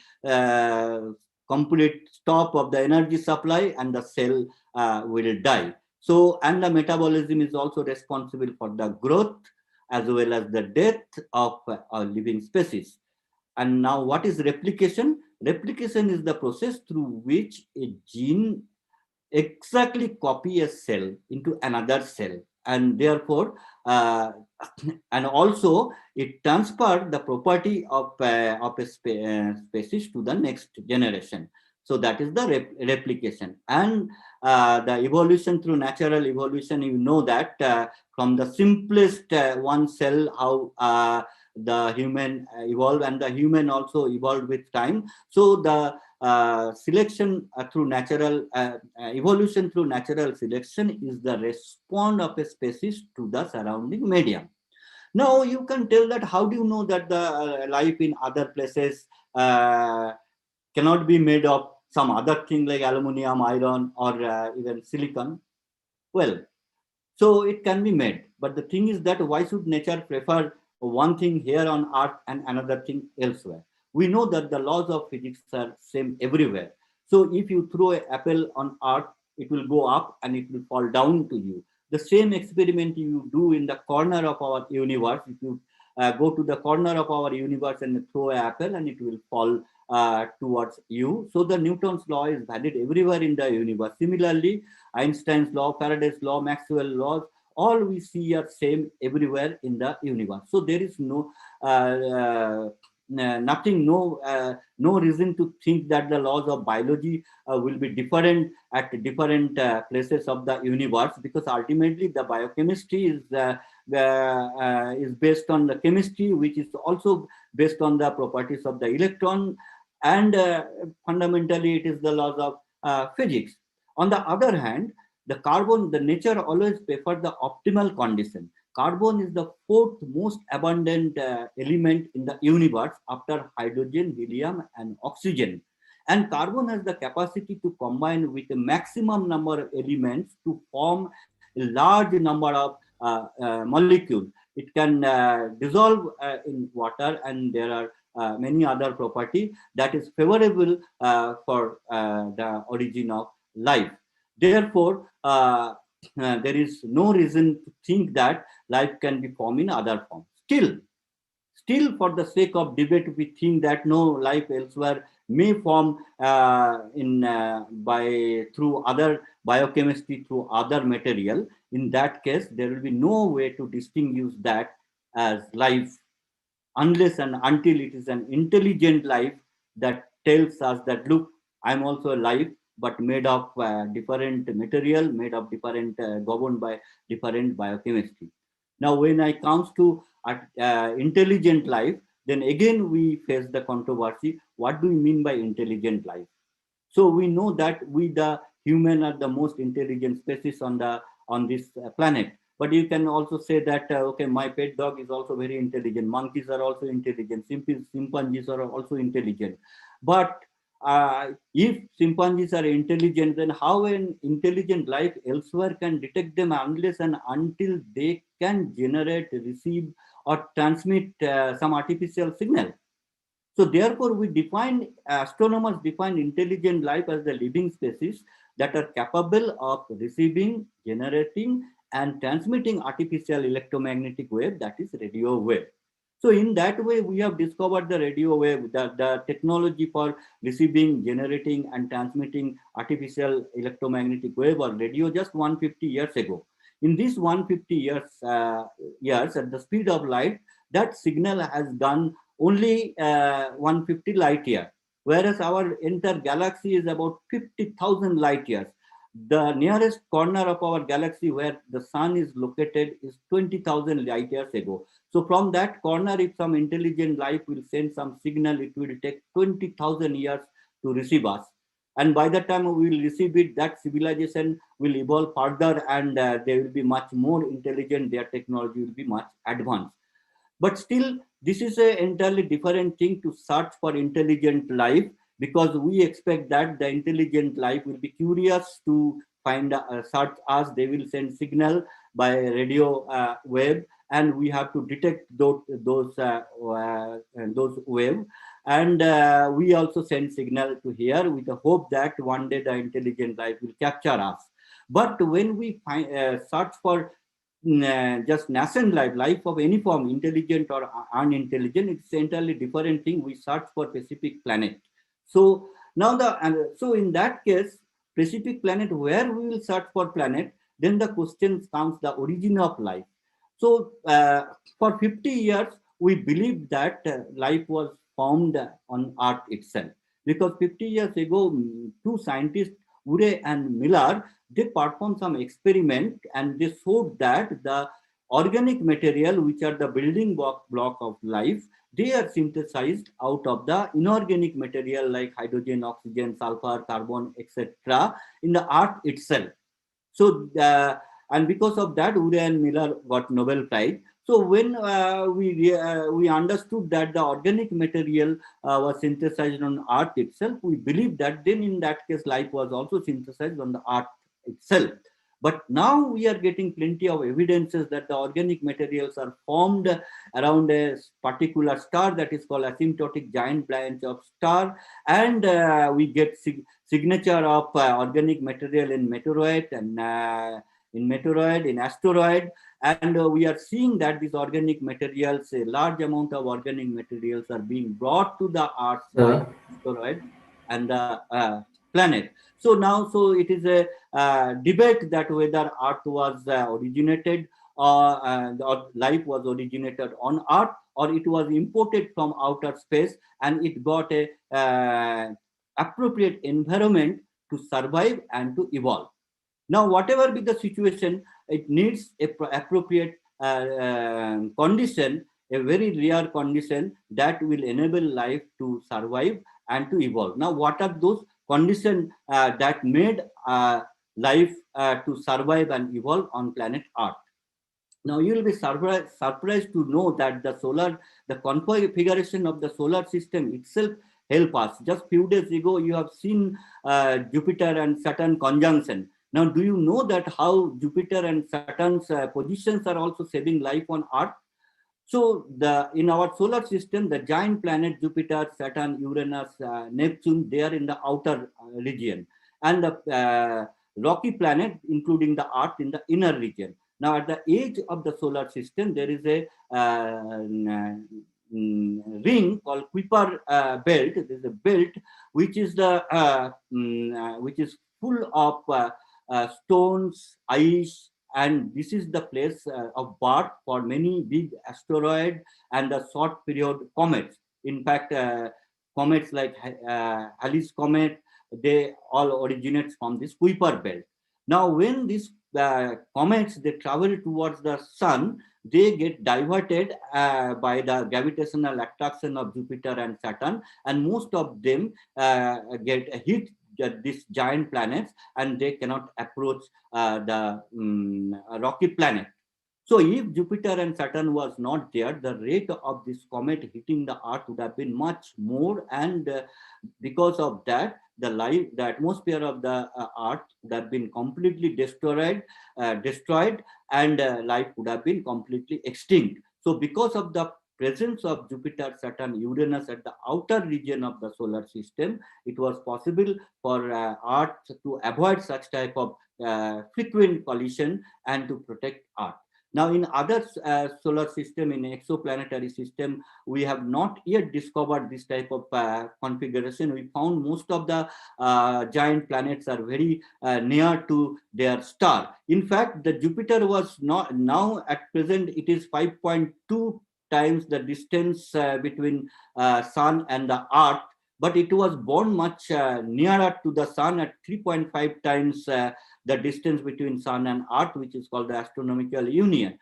complete stop of the energy supply and the cell will die. So, and the metabolism is also responsible for the growth as well as the death of a living species. And now what is replication? Replication is the process through which a gene exactly copy a cell into another cell, and therefore and also it transfers the property of a species to the next generation. So that is the replication. And the evolution through natural evolution, you know that from the simplest one cell, how the human evolved, and the human also evolved with time. So the selection through natural evolution through natural selection is the response of a species to the surrounding medium. Now you can tell that how do you know that the life in other places cannot be made of some other thing like aluminum, iron, or even silicon? Well, so it can be made, but the thing is that why should nature prefer one thing here on Earth and another thing elsewhere? We know that the laws of physics are same everywhere. So if you throw an apple on Earth, it will go up and it will fall down to you. The same experiment you do in the corner of our universe, if you go to the corner of our universe and throw an apple, and it will fall towards you. So the Newton's law is valid everywhere in the universe. Similarly, Einstein's law, Faraday's law, Maxwell's laws, all we see are same everywhere in the universe. So there is no nothing, no reason to think that the laws of biology will be different at different places of the universe, because ultimately the biochemistry is based on the chemistry, which is also based on the properties of the electron, and fundamentally it is the laws of physics. On the other hand, the nature always prefers the optimal condition. Carbon is the 4th most abundant element in the universe after hydrogen, helium, and oxygen. And carbon has the capacity to combine with a maximum number of elements to form a large number of molecules. It can dissolve in water, and there are many other property that is favorable for the origin of life. Therefore, there is no reason to think that life can be formed in other forms. Still, for the sake of debate, we think that no, life elsewhere may form through other biochemistry, through other material. In that case, there will be no way to distinguish that as life unless and until it is an intelligent life that tells us that, look, I'm also alive, but made of different material, made of different, governed by different biochemistry. Now, when it comes to intelligent life, then again we face the controversy. What do we mean by intelligent life? So we know that we, the human, are the most intelligent species on this planet. But you can also say that, okay, my pet dog is also very intelligent. Monkeys are also intelligent. Chimpanzees are also intelligent. But if chimpanzees are intelligent, then how an intelligent life elsewhere can detect them unless and until they can generate, receive, or transmit some artificial signal? So therefore, astronomers define intelligent life as the living species that are capable of receiving, generating, and transmitting artificial electromagnetic wave, that is radio wave. So in that way, we have discovered the radio wave, the technology for receiving, generating, and transmitting artificial electromagnetic wave or radio just 150 years ago. In these 150 years at the speed of light, that signal has gone only 150 light years, whereas our entire galaxy is about 50,000 light years. The nearest corner of our galaxy where the sun is located is 20,000 light years ago. So from that corner, if some intelligent life will send some signal, it will take 20,000 years to receive us. And by the time we will receive it, that civilization will evolve further, and they will be much more intelligent. Their technology will be much advanced. But still, this is an entirely different thing to search for intelligent life, because we expect that the intelligent life will be curious to find search us. They will send signal by radio wave, and we have to detect those wave. And we also send signal to here with the hope that one day the intelligent life will capture us. But when we search for just nascent life of any form, intelligent or unintelligent, it's entirely different thing. We search for specific planet. So now so in that case, specific planet, where we will search for planet, then the question comes the origin of life. So for 50 years, we believed that life was formed on Earth itself, because 50 years ago, two scientists, Urey and Miller, they performed some experiment, and they showed that the organic material, which are the building block of life, they are synthesized out of the inorganic material like hydrogen, oxygen, sulfur, carbon, etc. in the earth itself. So, and because of that, Urey and Miller got Nobel Prize. So when we understood that the organic material was synthesized on Earth itself, we believe that then in that case life was also synthesized on the Earth itself. But now we are getting plenty of evidences that the organic materials are formed around a particular star that is called asymptotic giant branch of star, and we get signature of organic material in meteoroid and in asteroid, and we are seeing that these organic materials, a large amount of organic materials, are being brought to the Earth by asteroid and the planet. So now, so it is a debate that whether Earth was originated or life was originated on Earth, or it was imported from outer space and it got a appropriate environment to survive and to evolve. Now, whatever be the situation, it needs a appropriate condition, a very rare condition that will enable life to survive and to evolve. Now, what are those conditions that made life to survive and evolve on planet Earth? Now, you will be surprised to know that the configuration of the solar system itself help us. Just few days ago, you have seen Jupiter and Saturn conjunction. Now, do you know that how Jupiter and Saturn's positions are also saving life on Earth? So in our solar system, the giant planet Jupiter, Saturn, Uranus, Neptune, they are in the outer region, and the rocky planet, including the Earth, in the inner region. Now, at the edge of the solar system, there is a ring called Kuiper belt. There is a belt which is which is full of stones, ice, and this is the place of birth for many big asteroid and the short period comets. In fact, comets like Halley's comet, they all originate from this Kuiper belt. Now, when these comets, they travel towards the sun, they get diverted by the gravitational attraction of Jupiter and Saturn, and most of them get hit these giant planets, and they cannot approach the rocky planet. So if Jupiter and Saturn was not there, the rate of this comet hitting the Earth would have been much more, and because of that, the atmosphere of the Earth would have been completely destroyed, and life would have been completely extinct. So because of the presence of Jupiter, Saturn, Uranus at the outer region of the solar system, it was possible for Earth to avoid such type of frequent collision and to protect Earth. Now, in other solar system, in exoplanetary system, we have not yet discovered this type of configuration. We found most of the giant planets are very near to their star. In fact, the Jupiter was not, now at present, it is 5.2 times the distance between Sun and the Earth, but it was born much nearer to the Sun at 3.5 times the distance between Sun and Earth, which is called the astronomical unit.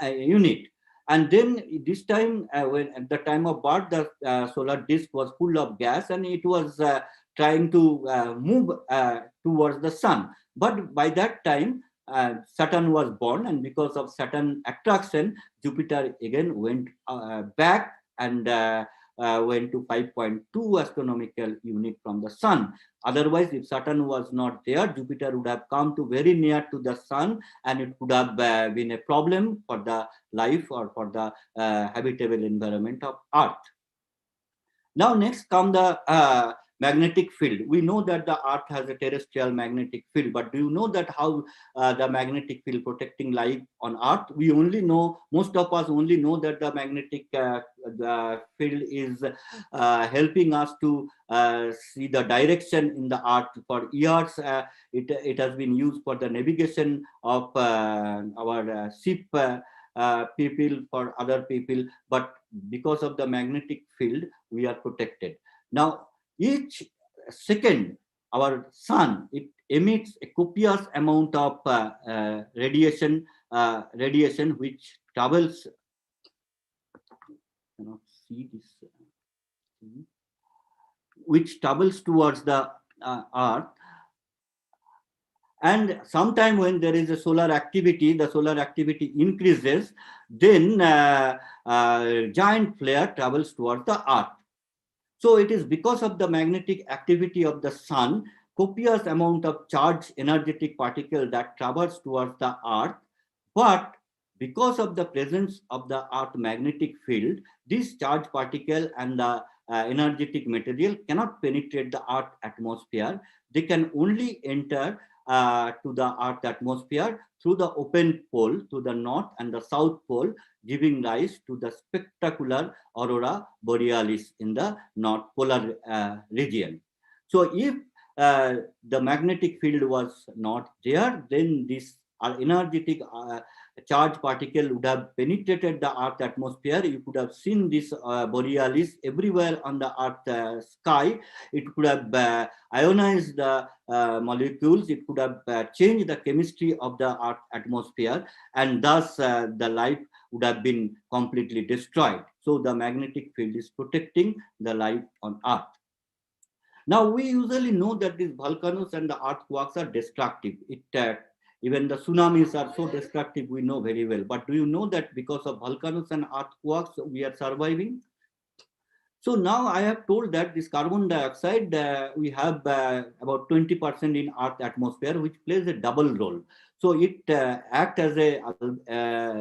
And then this time, when at the time of birth, the solar disk was full of gas, and it was trying to move towards the Sun. But by that time, Saturn was born, and because of Saturn attraction, Jupiter again went back and went to 5.2 astronomical unit from the Sun. Otherwise, if Saturn was not there, Jupiter would have come to very near to the Sun, and it would have been a problem for the life or for the habitable environment of Earth. Now, next come the magnetic field. We know that the Earth has a terrestrial magnetic field, but do you know that how the magnetic field protecting life on Earth? We only know, most of us only know that the magnetic field is helping us to see the direction in the Earth. For years, it has been used for the navigation of our ship people, for other people, but because of the magnetic field, we are protected. Now, each second, our sun, it emits a copious amount of radiation which travels. Cannot see this. Which travels towards the Earth. And sometime when there is a solar activity, the solar activity increases, then giant flare travels towards the Earth. So it is because of the magnetic activity of the sun, copious amount of charged energetic particle that travels towards the Earth. But because of the presence of the Earth magnetic field, this charged particle and the energetic material cannot penetrate the Earth atmosphere. They can only enter to the Earth atmosphere through the open pole, to the north and the south pole, giving rise to the spectacular aurora borealis in the north polar region. So if the magnetic field was not there, then this energetic charged particle would have penetrated the Earth atmosphere. You could have seen this borealis everywhere on the Earth sky. It could have ionized the molecules. It could have changed the chemistry of the Earth atmosphere, and thus the life would have been completely destroyed. So the magnetic field is protecting the life on Earth. Now, we usually know that these volcanoes and the earthquakes are destructive. Even the tsunamis are so destructive, we know very well. But do you know that because of volcanoes and earthquakes, we are surviving? So now I have told that this carbon dioxide, we have about 20% in Earth atmosphere, which plays a double role. So it acts as a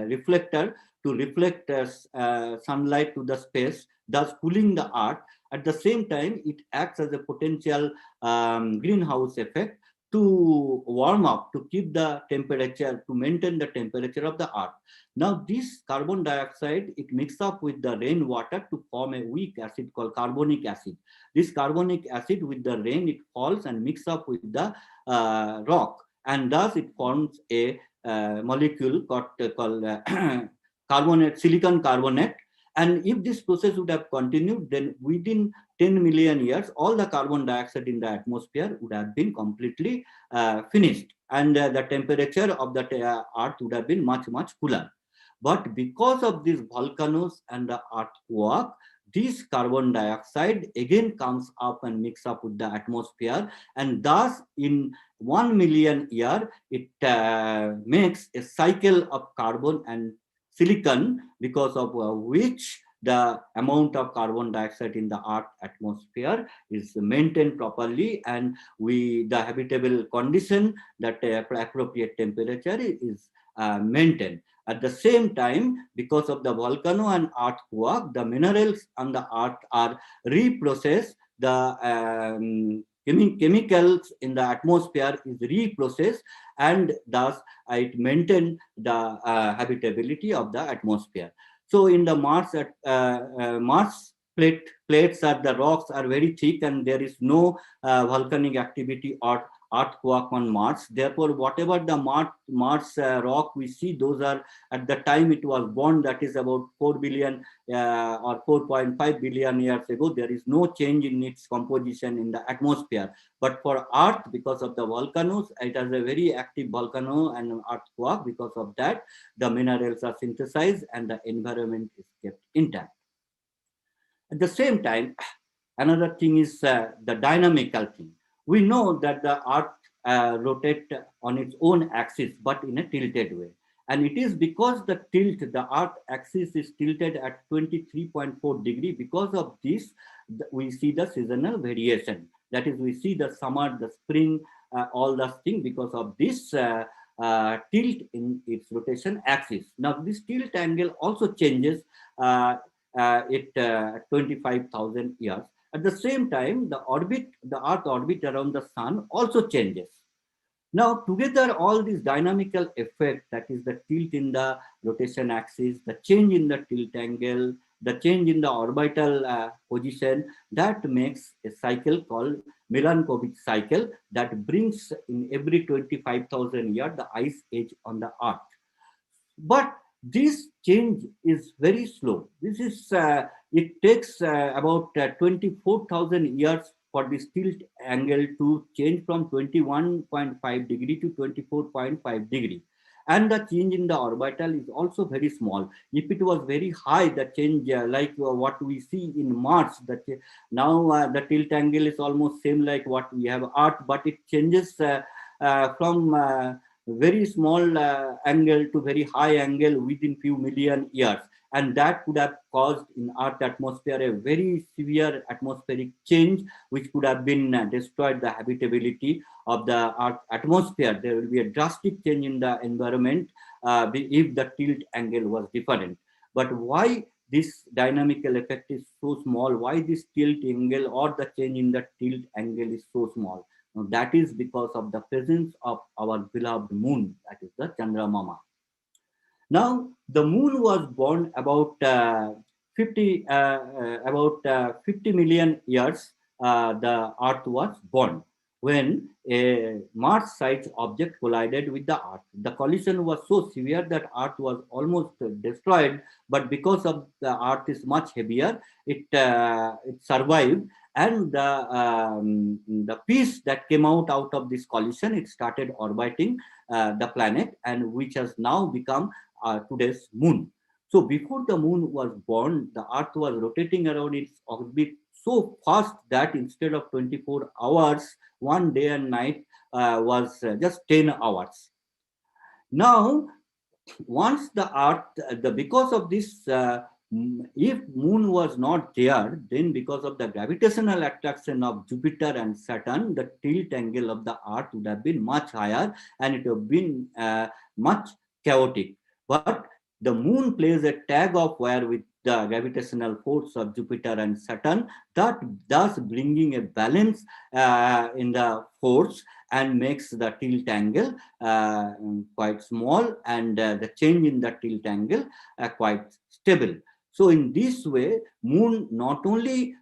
reflector to reflect sunlight to the space, thus cooling the Earth. At the same time, it acts as a potential greenhouse effect to warm up, to keep the temperature, to maintain the temperature of the Earth. Now, this carbon dioxide, it mixes up with the rainwater to form a weak acid called carbonic acid. This carbonic acid with the rain, it falls and mixes up with the rock, and thus it forms a molecule called carbonate, silicon carbonate. And if this process would have continued, then within 10 million years, all the carbon dioxide in the atmosphere would have been completely finished, and the temperature of the Earth would have been much, much cooler. But because of these volcanoes and the earthquake, this carbon dioxide again comes up and mix up with the atmosphere, and thus in 1 million year, it makes a cycle of carbon and silicon, because of which the amount of carbon dioxide in the Earth atmosphere is maintained properly, and the habitable condition, that appropriate temperature is maintained. At the same time, because of the volcano and earthquake, the minerals on the Earth are reprocessed. The chemicals in the atmosphere is reprocessed, and thus it maintains the habitability of the atmosphere. So in the Mars, Mars plates are, the rocks are very thick, and there is no volcanic activity or earthquake on Mars. Therefore, whatever the Mars rock we see, those are at the time it was born, that is about 4 billion or 4.5 billion years ago. There is no change in its composition in the atmosphere. But for Earth, because of the volcanoes, it has a very active volcano and earthquake. Because of that, the minerals are synthesized and the environment is kept intact. At the same time, another thing is the dynamical thing. We know that the Earth rotates on its own axis, but in a tilted way. And it is because the Earth axis is tilted at 23.4 degree. Because of this, we see the seasonal variation. That is, we see the summer, the spring, all those things because of this tilt in its rotation axis. Now, this tilt angle also changes at 25,000 years. At the same time, the Earth orbit around the Sun also changes. Now, together, all these dynamical effects, that is the tilt in the rotation axis, the change in the tilt angle, the change in the orbital position, that makes a cycle called Milankovitch cycle that brings in every 25,000 years the ice age on the Earth. But this change is very slow. This is it takes about 24,000 years for this tilt angle to change from 21.5 degree to 24.5 degree. And the change in the orbital is also very small. If it was very high, the change like what we see in Mars, that now the tilt angle is almost same like what we have Earth, but it changes from very small angle to very high angle within few million years. And that could have caused in Earth atmosphere a very severe atmospheric change, which could have been destroyed the habitability of the Earth atmosphere. There will be a drastic change in the environment if the tilt angle was different. But why this dynamical effect is so small? Why this tilt angle or the change in the tilt angle is so small? Now, that is because of the presence of our beloved moon, that is the Chandramama. Now, the moon was born about 50 million years. The Earth was born when a Mars-sized object collided with the Earth. The collision was so severe that Earth was almost destroyed. But because of the Earth is much heavier, it survived. And the piece that came out of this collision, it started orbiting the planet, and which has now become today's moon. So before the moon was born, the Earth was rotating around its orbit so fast that instead of 24 hours, one day and night was just 10 hours. Now, once the Earth, because of this, if moon was not there, then because of the gravitational attraction of Jupiter and Saturn, the tilt angle of the Earth would have been much higher, and it would have been much chaotic. But The moon plays a tag of war with the gravitational force of Jupiter and Saturn, that thus bringing a balance in the force and makes the tilt angle quite small, and the change in the tilt angle quite stable. So in this way, moon not only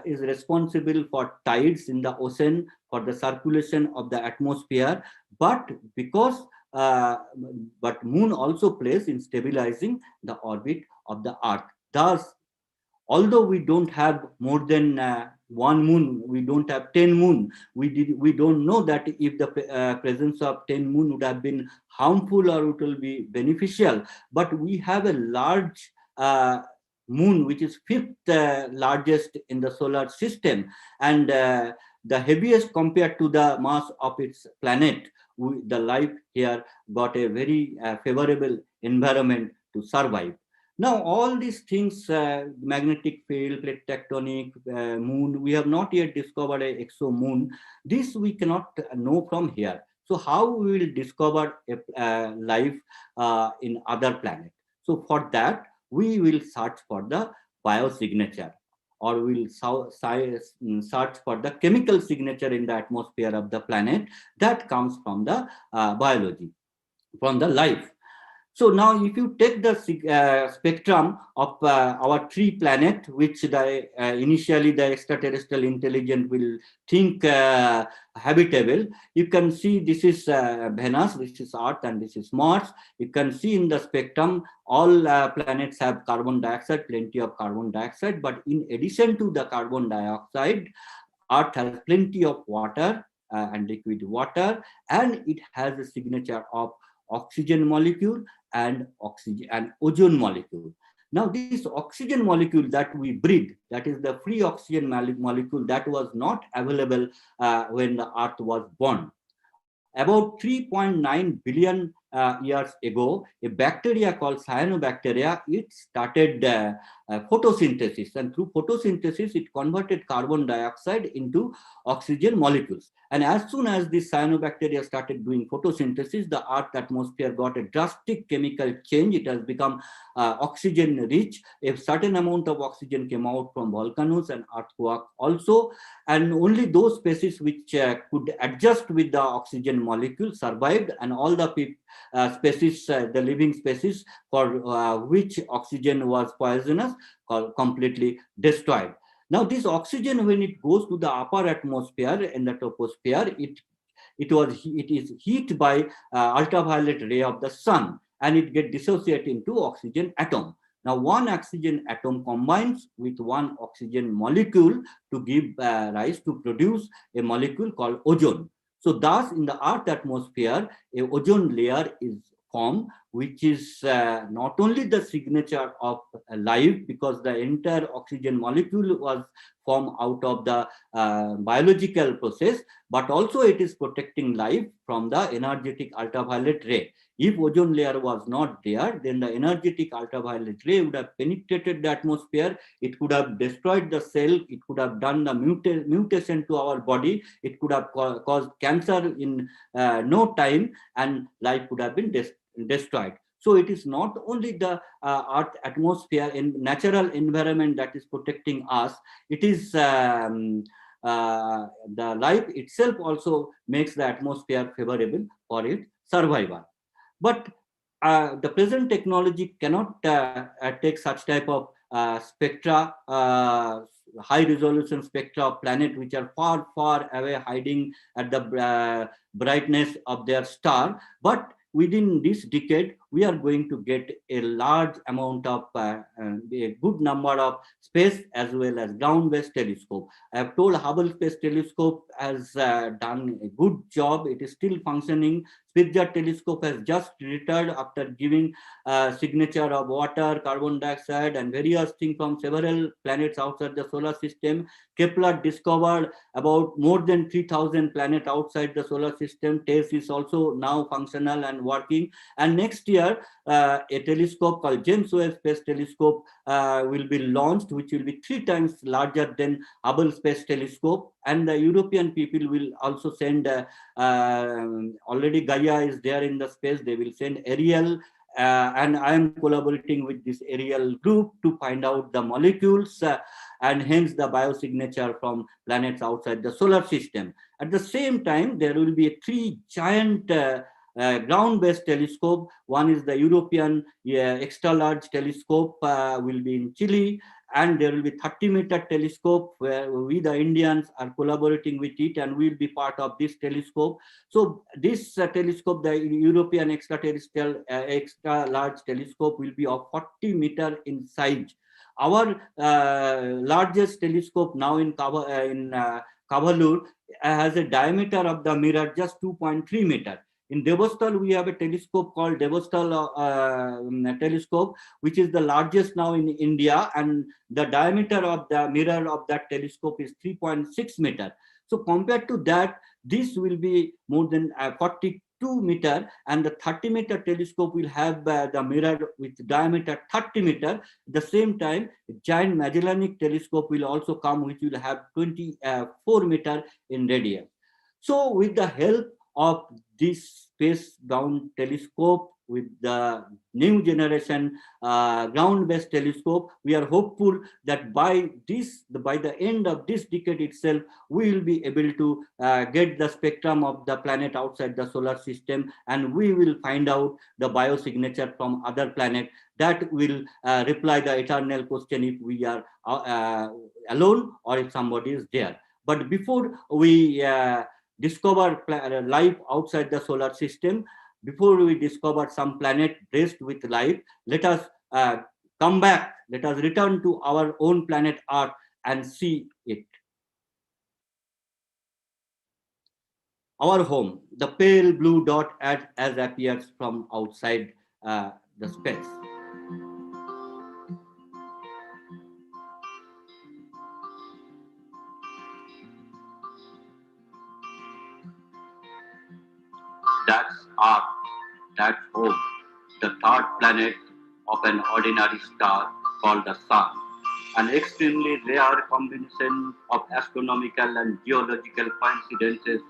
is responsible for tides in the ocean, for the circulation of the atmosphere, but because but moon also plays in stabilizing the orbit of the Earth. Thus, although we don't have more than one moon, we don't have 10 moon, we don't know that if the presence of 10 moon would have been harmful or it will be beneficial, but we have a large moon which is fifth largest in the solar system, and the heaviest compared to the mass of its planet. The life here got a very favorable environment to survive. Now, all these things, magnetic field, plate tectonic, moon, we have not yet discovered a exo-moon. This we cannot know from here. So how we will discover a life in other planets? So for that, we will search for the biosignature, or we'll search for the chemical signature in the atmosphere of the planet that comes from the biology, from the life. So now if you take the spectrum of our three planets, which initially the extraterrestrial intelligence will think habitable, you can see this is Venus, this is Earth, and this is Mars. You can see in the spectrum, all planets have carbon dioxide, plenty of carbon dioxide, but in addition to the carbon dioxide, Earth has plenty of water and liquid water, and it has a signature of oxygen molecule and ozone molecule. Now this oxygen molecule that we breathe, that is the free oxygen molecule that was not available when the Earth was born. About 3.9 billion years ago, a bacteria called cyanobacteria, it started photosynthesis, and through photosynthesis, it converted carbon dioxide into oxygen molecules. And as soon as this cyanobacteria started doing photosynthesis, the Earth atmosphere got a drastic chemical change. It has become oxygen rich. A certain amount of oxygen came out from volcanoes and earthquakes also, and only those species which could adjust with the oxygen molecule survived, and all the species, the living species for which oxygen was poisonous, completely destroyed. Now this oxygen, when it goes to the upper atmosphere in the troposphere, it is heat by ultraviolet ray of the sun, and it gets dissociated into oxygen atom. Now one oxygen atom combines with one oxygen molecule to give rise to produce a molecule called ozone. So thus in the Earth atmosphere, a ozone layer is formed, which is not only the signature of life, because the entire oxygen molecule was formed out of the biological process, but also it is protecting life from the energetic ultraviolet ray. If ozone layer was not there, then the energetic ultraviolet ray would have penetrated the atmosphere. It could have destroyed the cell. It could have done the mutation to our body. It could have caused cancer in no time, and life could have been destroyed. So it is not only the Earth atmosphere and natural environment that is protecting us. It is the life itself also makes the atmosphere favorable for its survival. But the present technology cannot take such type of spectra, high resolution spectra of planet which are far, far away, hiding at the brightness of their star. But within this decade, we are going to get a large amount of, a good number of space as well as ground-based telescope. I have told Hubble Space Telescope has done a good job. It is still functioning. Spitzer Telescope has just returned after giving signature of water, carbon dioxide, and various things from several planets outside the solar system. KEPLER discovered about more than 3,000 planets outside the solar system. TESS is also now functional and working. And next year, a telescope called James Webb Space Telescope will be launched, which will be 3 times larger than Hubble Space Telescope. And the European people will also send, already Gaia is there in the space, they will send Ariel and I am collaborating with this aerial group to find out the molecules and hence the biosignature from planets outside the solar system. At the same time, there will be 3 giant ground-based telescope. One is the European extra large telescope, will be in Chile, and there will be 30-meter telescope where we the Indians are collaborating with it, and we will be part of this telescope. So this telescope, the European extra large telescope, will be of 40 meter in size. Our largest telescope now in Kavalur has a diameter of the mirror just 2.3 meter. In Devastal, we have a telescope called Devastal telescope, which is the largest now in India, and the diameter of the mirror of that telescope is 3.6 meter. So compared to that, this will be more than 42 meter, and the 30-meter telescope will have the mirror with diameter 30 meter. At the same time, giant Magellanic telescope will also come, which will have 24 meter in radius. So with the help of this space-bound telescope, with the new generation ground-based telescope, we are hopeful that by the end of this decade itself, we will be able to get the spectrum of the planet outside the solar system, and we will find out the biosignature from other planet that will reply the eternal question if we are alone or if somebody is there. But before we discover life outside the solar system, before we discover some planet blessed with life, let us come back, let us return to our own planet Earth and see it. Our home, the pale blue dot as appears from outside the space. That's Earth, that's home, the third planet of an ordinary star called the Sun. An extremely rare combination of astronomical and geological coincidences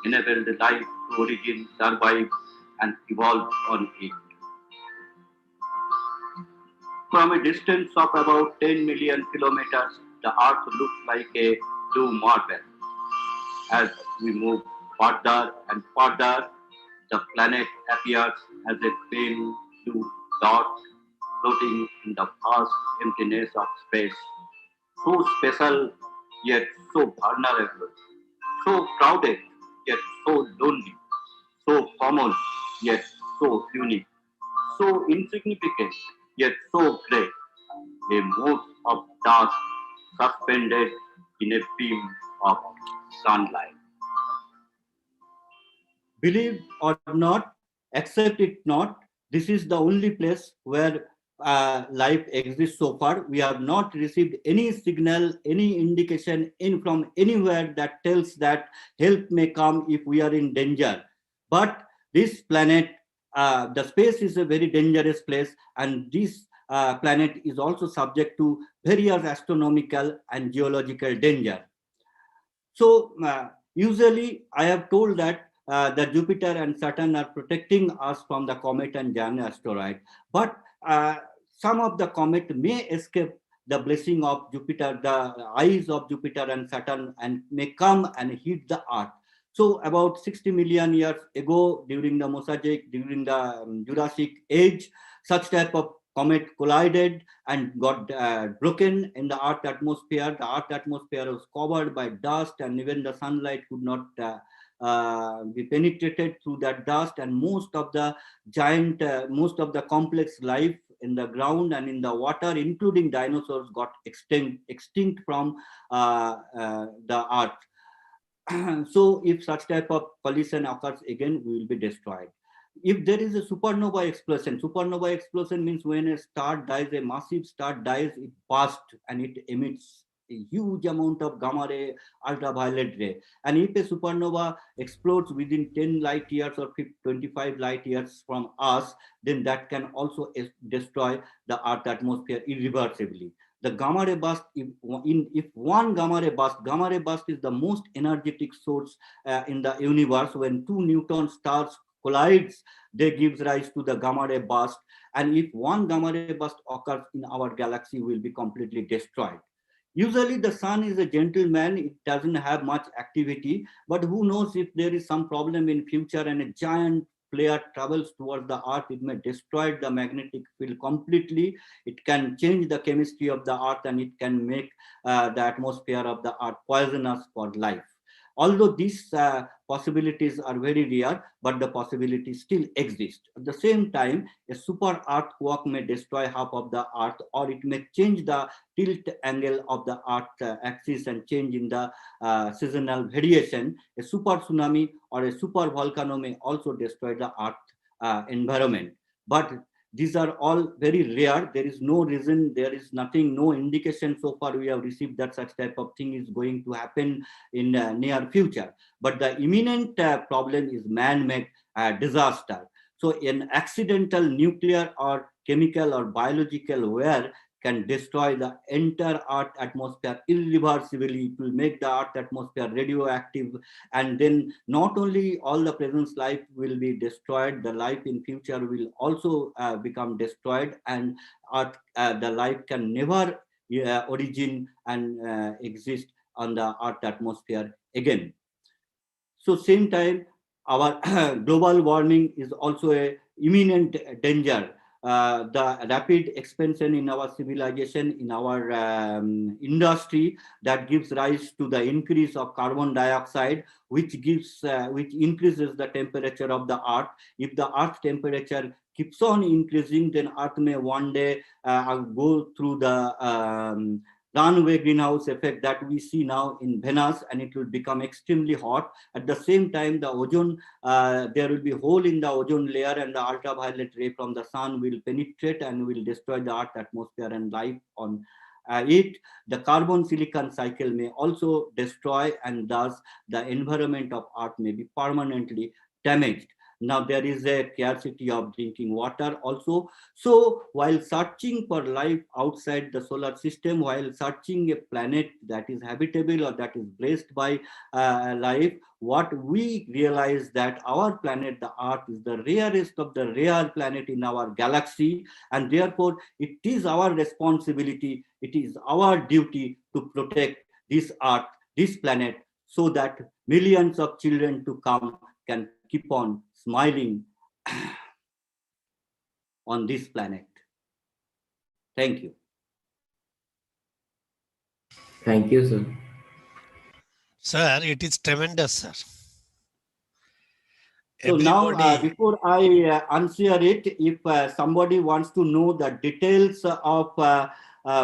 enabled life to origin, survive, and evolve on it. From a distance of about 10 million kilometers, the Earth looks like a blue marble. As we move further and further, the planet appears as a pale blue dot floating in the vast emptiness of space. So special, yet so vulnerable. So crowded, yet so lonely. So common, yet so unique. So insignificant, yet so great. A mote of dust suspended in a beam of sunlight. Believe or not, accept it not, this is the only place where life exists so far. We have not received any signal, any indication from anywhere that tells that help may come if we are in danger. But this planet, the space is a very dangerous place, and this planet is also subject to various astronomical and geological danger. So usually I have told that that Jupiter and Saturn are protecting us from the comet and giant asteroid, but some of the comet may escape the blessing of Jupiter, the eyes of Jupiter and Saturn, and may come and hit the Earth. So about 60 million years ago, during the Mosaic, during the Jurassic age, such type of comet collided and got broken in the Earth atmosphere. The Earth atmosphere was covered by dust, and even the sunlight could not be penetrated through that dust, and most of the complex life in the ground and in the water, including dinosaurs, got extinct from the Earth. So if such type of collision occurs again, we will be destroyed. If there is a supernova explosion means when a star dies, a massive star dies, it bursts and it emits a huge amount of gamma ray, ultraviolet ray. And if a supernova explodes within 10 light years or 25 light years from us, then that can also destroy the Earth atmosphere irreversibly. The gamma ray burst, if one gamma ray burst is the most energetic source in the universe. When two neutron stars collides, they gives rise to the gamma ray burst. And if one gamma ray burst occurs in our galaxy, will be completely destroyed. Usually the sun is a gentleman, it doesn't have much activity, but who knows, if there is some problem in future and a giant flare travels towards the earth, it may destroy the magnetic field completely. It can change the chemistry of the earth, and it can make the atmosphere of the earth poisonous for life. Although these possibilities are very rare, but the possibilities still exist. At the same time, a super earthquake may destroy half of the earth, or it may change the tilt angle of the earth axis and change in the seasonal variation. A super tsunami or a super volcano may also destroy the earth environment. But these are all very rare. There is no reason, there is nothing, no indication so far we have received that such type of thing is going to happen in near future. But the imminent problem is man-made disaster. So an accidental nuclear or chemical or biological wear can destroy the entire earth atmosphere irreversibly. It will make the earth atmosphere radioactive, and then not only all the present life will be destroyed, the life in future will also become destroyed, and earth, the life can never origin and exist on the earth atmosphere again. So same time, our global warming is also a imminent danger. The rapid expansion in our civilization, in our industry, that gives rise to the increase of carbon dioxide, which increases the temperature of the earth. If the earth temperature keeps on increasing, then earth may one day go through the runaway greenhouse effect that we see now in Venus, and it will become extremely hot. At the same time, the ozone, there will be hole in the ozone layer, and the ultraviolet ray from the sun will penetrate and will destroy the earth atmosphere and life on it. The carbon silicon cycle may also destroy, and thus the environment of earth may be permanently damaged. Now there is a scarcity of drinking water also. So while searching for life outside the solar system, while searching a planet that is habitable or that is blessed by life, what we realize that our planet, the Earth, is the rarest of the rare planet in our galaxy, and therefore it is our responsibility, it is our duty to protect this Earth, this planet, so that millions of children to come can keep on smiling on this planet. Thank you. Thank you, sir. Sir, it is tremendous, sir. So now, before I answer it, if somebody wants to know the details of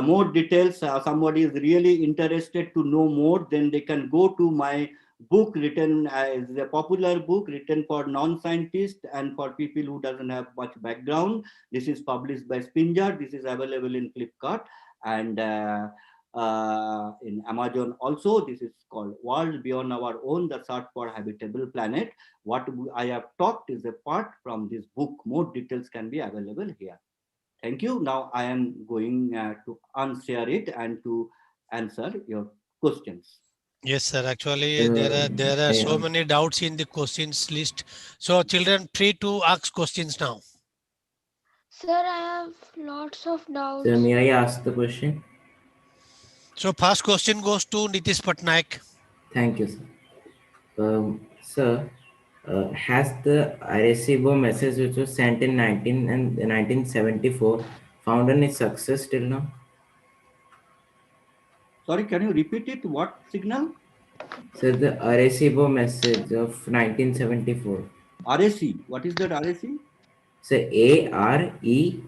more details, somebody is really interested to know more, then they can go to my book written as a popular book written for non-scientists and for people who doesn't have much background. This is published by Spinger. This is available in Flipkart and in Amazon also. This is called World Beyond Our Own, the Search for Habitable Planet. What I have talked is a part from this book. More details can be available here. Thank you. Now I am going to unshare it and to answer your questions. Yes, sir. Actually, there are so many doubts in the questions list. So, children, free to ask questions now. Sir, I have lots of doubts. Sir, may I ask the question? So, first question goes to Nitish Patnaik. Thank you, sir. Sir, has the Arecibo message which was sent in 1974 found any success till now? Sorry, can you repeat it? What signal? Sir, the Arecibo message of 1974. RAC. What is that RAC? Sir, ARECIBO.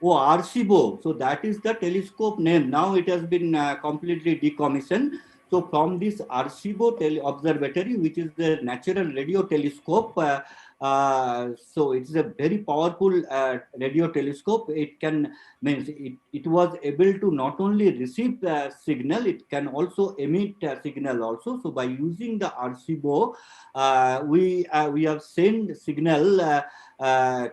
Oh, Arecibo. So that is the telescope name. Now it has been completely decommissioned. So from this Arecibo observatory, which is the natural radio telescope, so it's a very powerful radio telescope. It can means it was able to not only receive the signal, it can also emit a signal also. So by using the Arecibo, we have sent signal.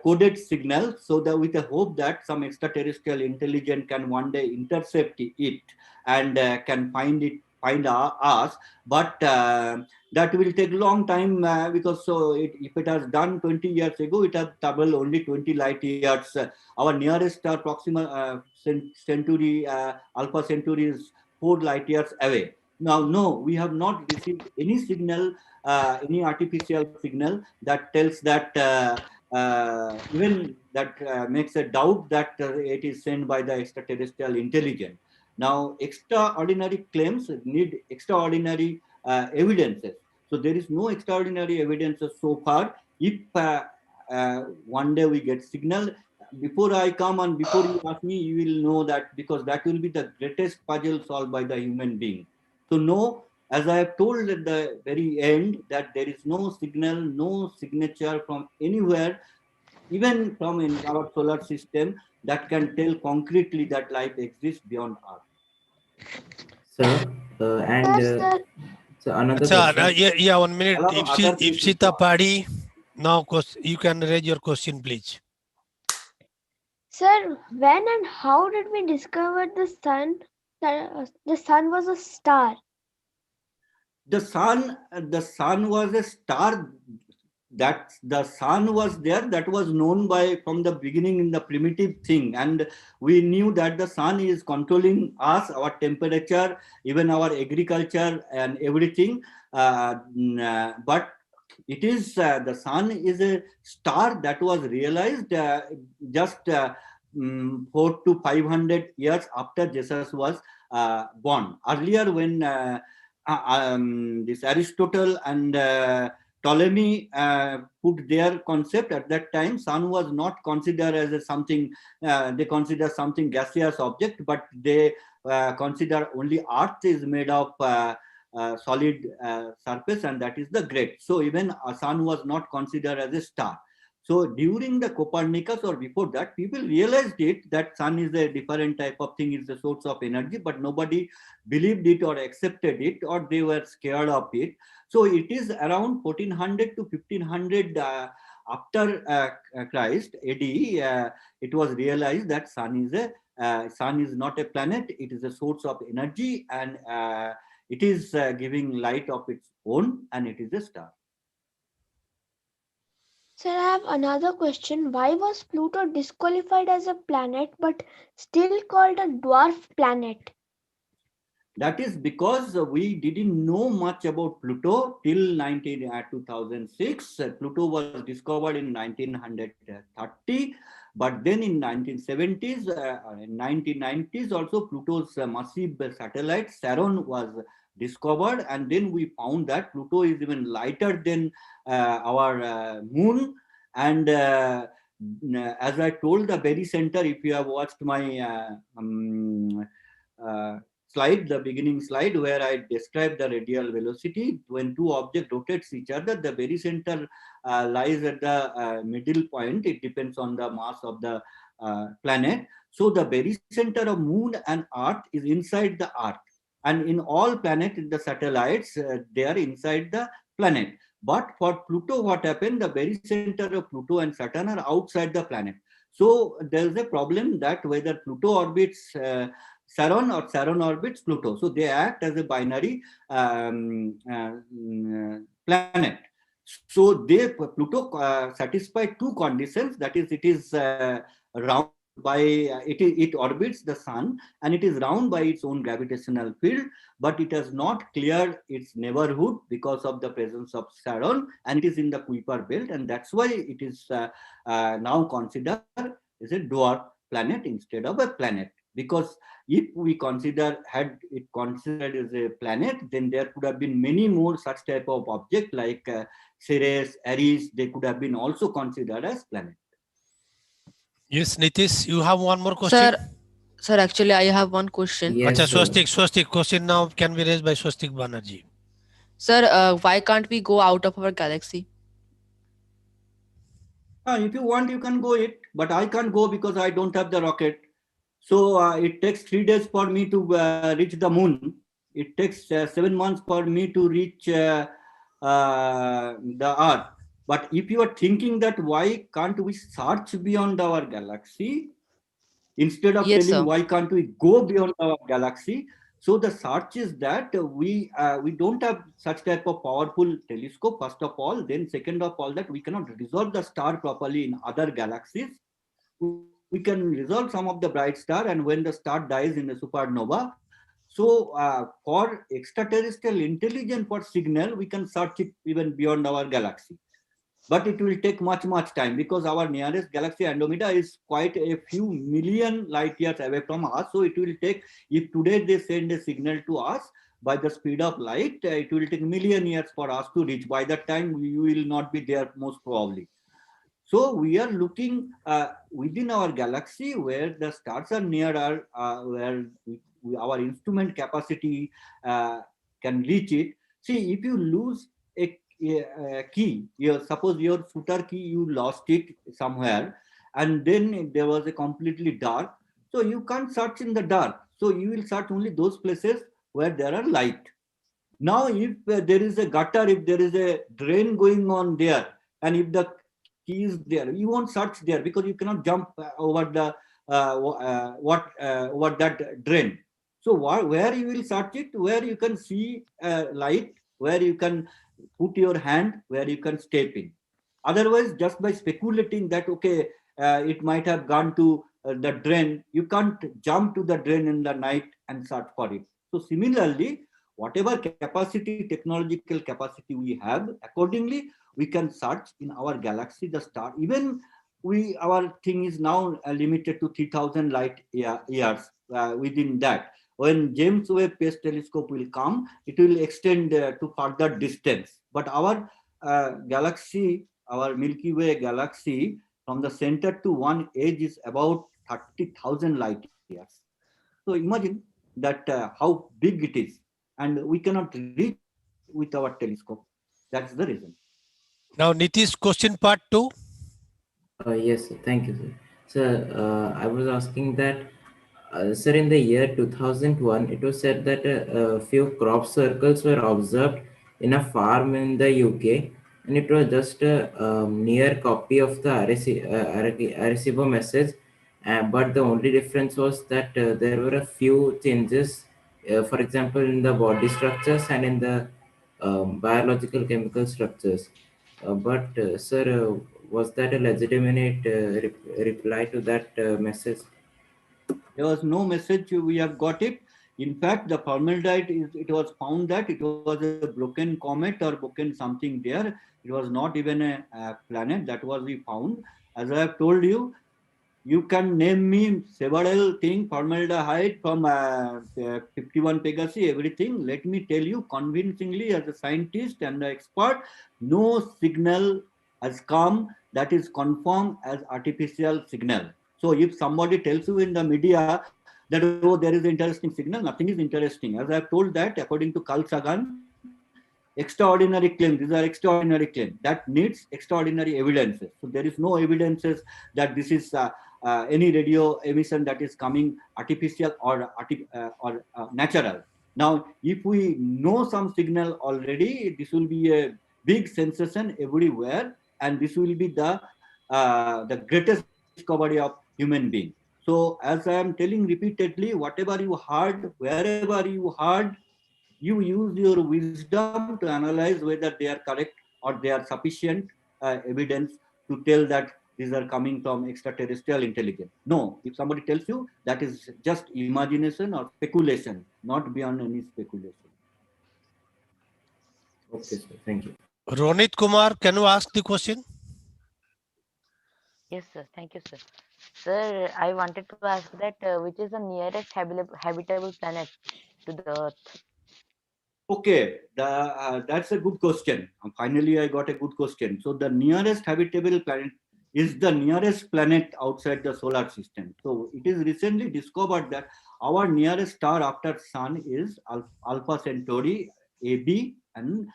Coded signal, so that with a hope that some extraterrestrial intelligence can one day intercept it and can find it find us, but that will take a long time because if it has done 20 years ago, it has traveled only 20 light years. Our nearest star, Proxima Centauri, Alpha Centauri, is 4 light years away. Now, no, we have not received any signal, any artificial signal that tells that even that makes a doubt that it is sent by the extraterrestrial intelligence. Now, extraordinary claims need extraordinary evidences. So there is no extraordinary evidences so far. If one day we get signal, before I come and before you ask me, you will know that, because that will be the greatest puzzle solved by the human being. So no, as I have told at the very end, that there is no signal, no signature from anywhere, even from in our solar system, that can tell concretely that life exists beyond Earth. Sir, so another Acha, question. yeah, 1 minute. Allow other people Ipsita to ask. Padi, now you can raise your question, please. Sir, when and how did we discover the sun? The sun was a star. The sun was a star. That the sun was there, that was known by from the beginning in the primitive thing, and we knew that the sun is controlling us, our temperature, even our agriculture and everything. But it is the sun is a star that was realized just 400 to 500 years after Jesus was born. Earlier, when this Aristotle and Ptolemy put their concept, at that time sun was not considered as a something, they consider something gaseous object, but they consider only earth is made of solid surface, and that is the great. So even a sun was not considered as a star. So during the Copernicus or before that, people realized it, that sun is a different type of thing, is a source of energy, but nobody believed it or accepted it, or they were scared of it. So it is around 1400 to 1500 after Christ AD, it was realized that sun is not a planet, it is a source of energy, and it is giving light of its own, and it is a star. Sir, I have another question. Why was Pluto disqualified as a planet but still called a dwarf planet? That is because we didn't know much about Pluto till 2006. Pluto was discovered in 1930, but then in 1970s, in 1990s also, Pluto's massive satellite Charon was discovered, and then we found that Pluto is even lighter than our moon. And as I told, the very center, if you have watched my slide, the beginning slide, where I described the radial velocity, when two objects rotates each other, the very center lies at the middle point. It depends on the mass of the planet. So the very center of moon and earth is inside the earth, and in all planets, the satellites, they are inside the planet. But for Pluto, what happened, the very center of Pluto and Saturn are outside the planet. So there is a problem that whether Pluto orbits Charon or Charon orbits Pluto. So they act as a binary planet. So Pluto satisfy two conditions. That is, it is round by it orbits the sun, and it is round by its own gravitational field, but it has not cleared its neighborhood because of the presence of Charon, and it is in the Kuiper belt, and that's why it is now considered as a dwarf planet instead of a planet. Because if we had it considered as a planet, then there could have been many more such type of object like Ceres, Aries. They could have been also considered as planet. Yes, Nitish, you have one more question? Sir, actually, I have one question. Yes, Acha, sir. Swastik question now can be raised by Swastik Banerjee. Sir, why can't we go out of our galaxy? If you want, you can go it, but I can't go because I don't have the rocket. So it takes 3 days for me to reach the moon. It takes 7 months for me to reach the Earth. But if you are thinking that why can't we search beyond our galaxy, instead of Yes, telling sir. why can't we go beyond our galaxy, So the search is that we don't have such type of powerful telescope, first of all. Then second of all, that we cannot resolve the star properly in other galaxies. We can resolve some of the bright star, and when the star dies in a supernova. So for extraterrestrial intelligence for signal, we can search it even beyond our galaxy. But it will take much time, because our nearest galaxy Andromeda is quite a few million light years away from us. So it will take, if today they send a signal to us by the speed of light, it will take million years for us to reach. By that time we will not be there, most probably. So we are looking within our galaxy where the stars are nearer, where our instrument capacity can reach it. See, if you lose a key, suppose your shooter key, you lost it somewhere, and then there was a completely dark. So you can't search in the dark. So you will search only those places where there are light. Now, if there is a gutter, if there is a drain going on there, and if the key is there, you won't search there, because you cannot jump over the over that drain. So where you will search it, where you can see light, where you can put your hand, where you can step in. Otherwise, just by speculating that okay, it might have gone to the drain, you can't jump to the drain in the night and search for it. So similarly, whatever capacity, technological capacity we have, accordingly we can search in our galaxy the star. Even our thing is now limited to 3000 light years. Within that, when James Webb Space Telescope will come, it will extend to further distance. But our galaxy, our Milky Way galaxy, from the center to one edge is about 30,000 light years. So imagine that how big it is, and we cannot reach it with our telescope. That's the reason. Now, Nitish, question part 2. Yes, sir. Thank you, sir. Sir, I was asking that, sir, in the year 2001, it was said that a few crop circles were observed in a farm in the UK, and it was just a near copy of the Arecibo message. But the only difference was that there were a few changes, for example, in the body structures and in the biological chemical structures. But sir, was that a legitimate reply to that message? There was no message. We have got it. In fact, the formaldehyde is. It was found that it was a broken comet or broken something there. It was not even a planet. That was we found. As I have told you, you can name me several things, formaldehyde from 51 Pegasi, everything. Let me tell you convincingly, as a scientist and an expert, no signal has come that is confirmed as artificial signal. So if somebody tells you in the media that, oh, there is an interesting signal, nothing is interesting. As I have told that, according to Carl Sagan, extraordinary claims, these are extraordinary claims. That needs extraordinary evidences. So there is no evidences that this is any radio emission that is coming artificial or natural. Now, if we know some signal already, this will be a big sensation everywhere, and this will be the greatest discovery of human being. So as I am telling repeatedly, whatever you heard, wherever you heard, you use your wisdom to analyze whether they are correct or they are sufficient evidence to tell that these are coming from extraterrestrial intelligence. No, if somebody tells you, that is just imagination or speculation, not beyond any speculation. Okay, sir. Thank you. Ronit Kumar, can you ask the question? Yes, sir. Thank you, sir. Sir, I wanted to ask that which is the nearest habitable planet to the Earth? Okay, that's a good question. Finally, I got a good question. So the nearest habitable planet is the nearest planet outside the solar system. So it is recently discovered that our nearest star after Sun is Alpha Centauri AB, and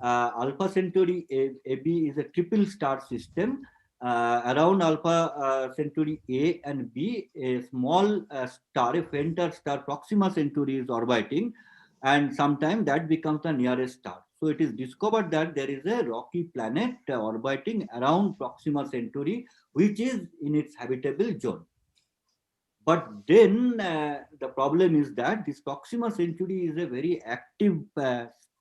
Alpha Centauri AB is a triple star system. Around Alpha Centauri A and B, a small star, a fainter star, Proxima Centauri, is orbiting, and sometimes that becomes the nearest star. So it is discovered that there is a rocky planet orbiting around Proxima Centauri, which is in its habitable zone. But then the problem is that this Proxima Centauri is a very active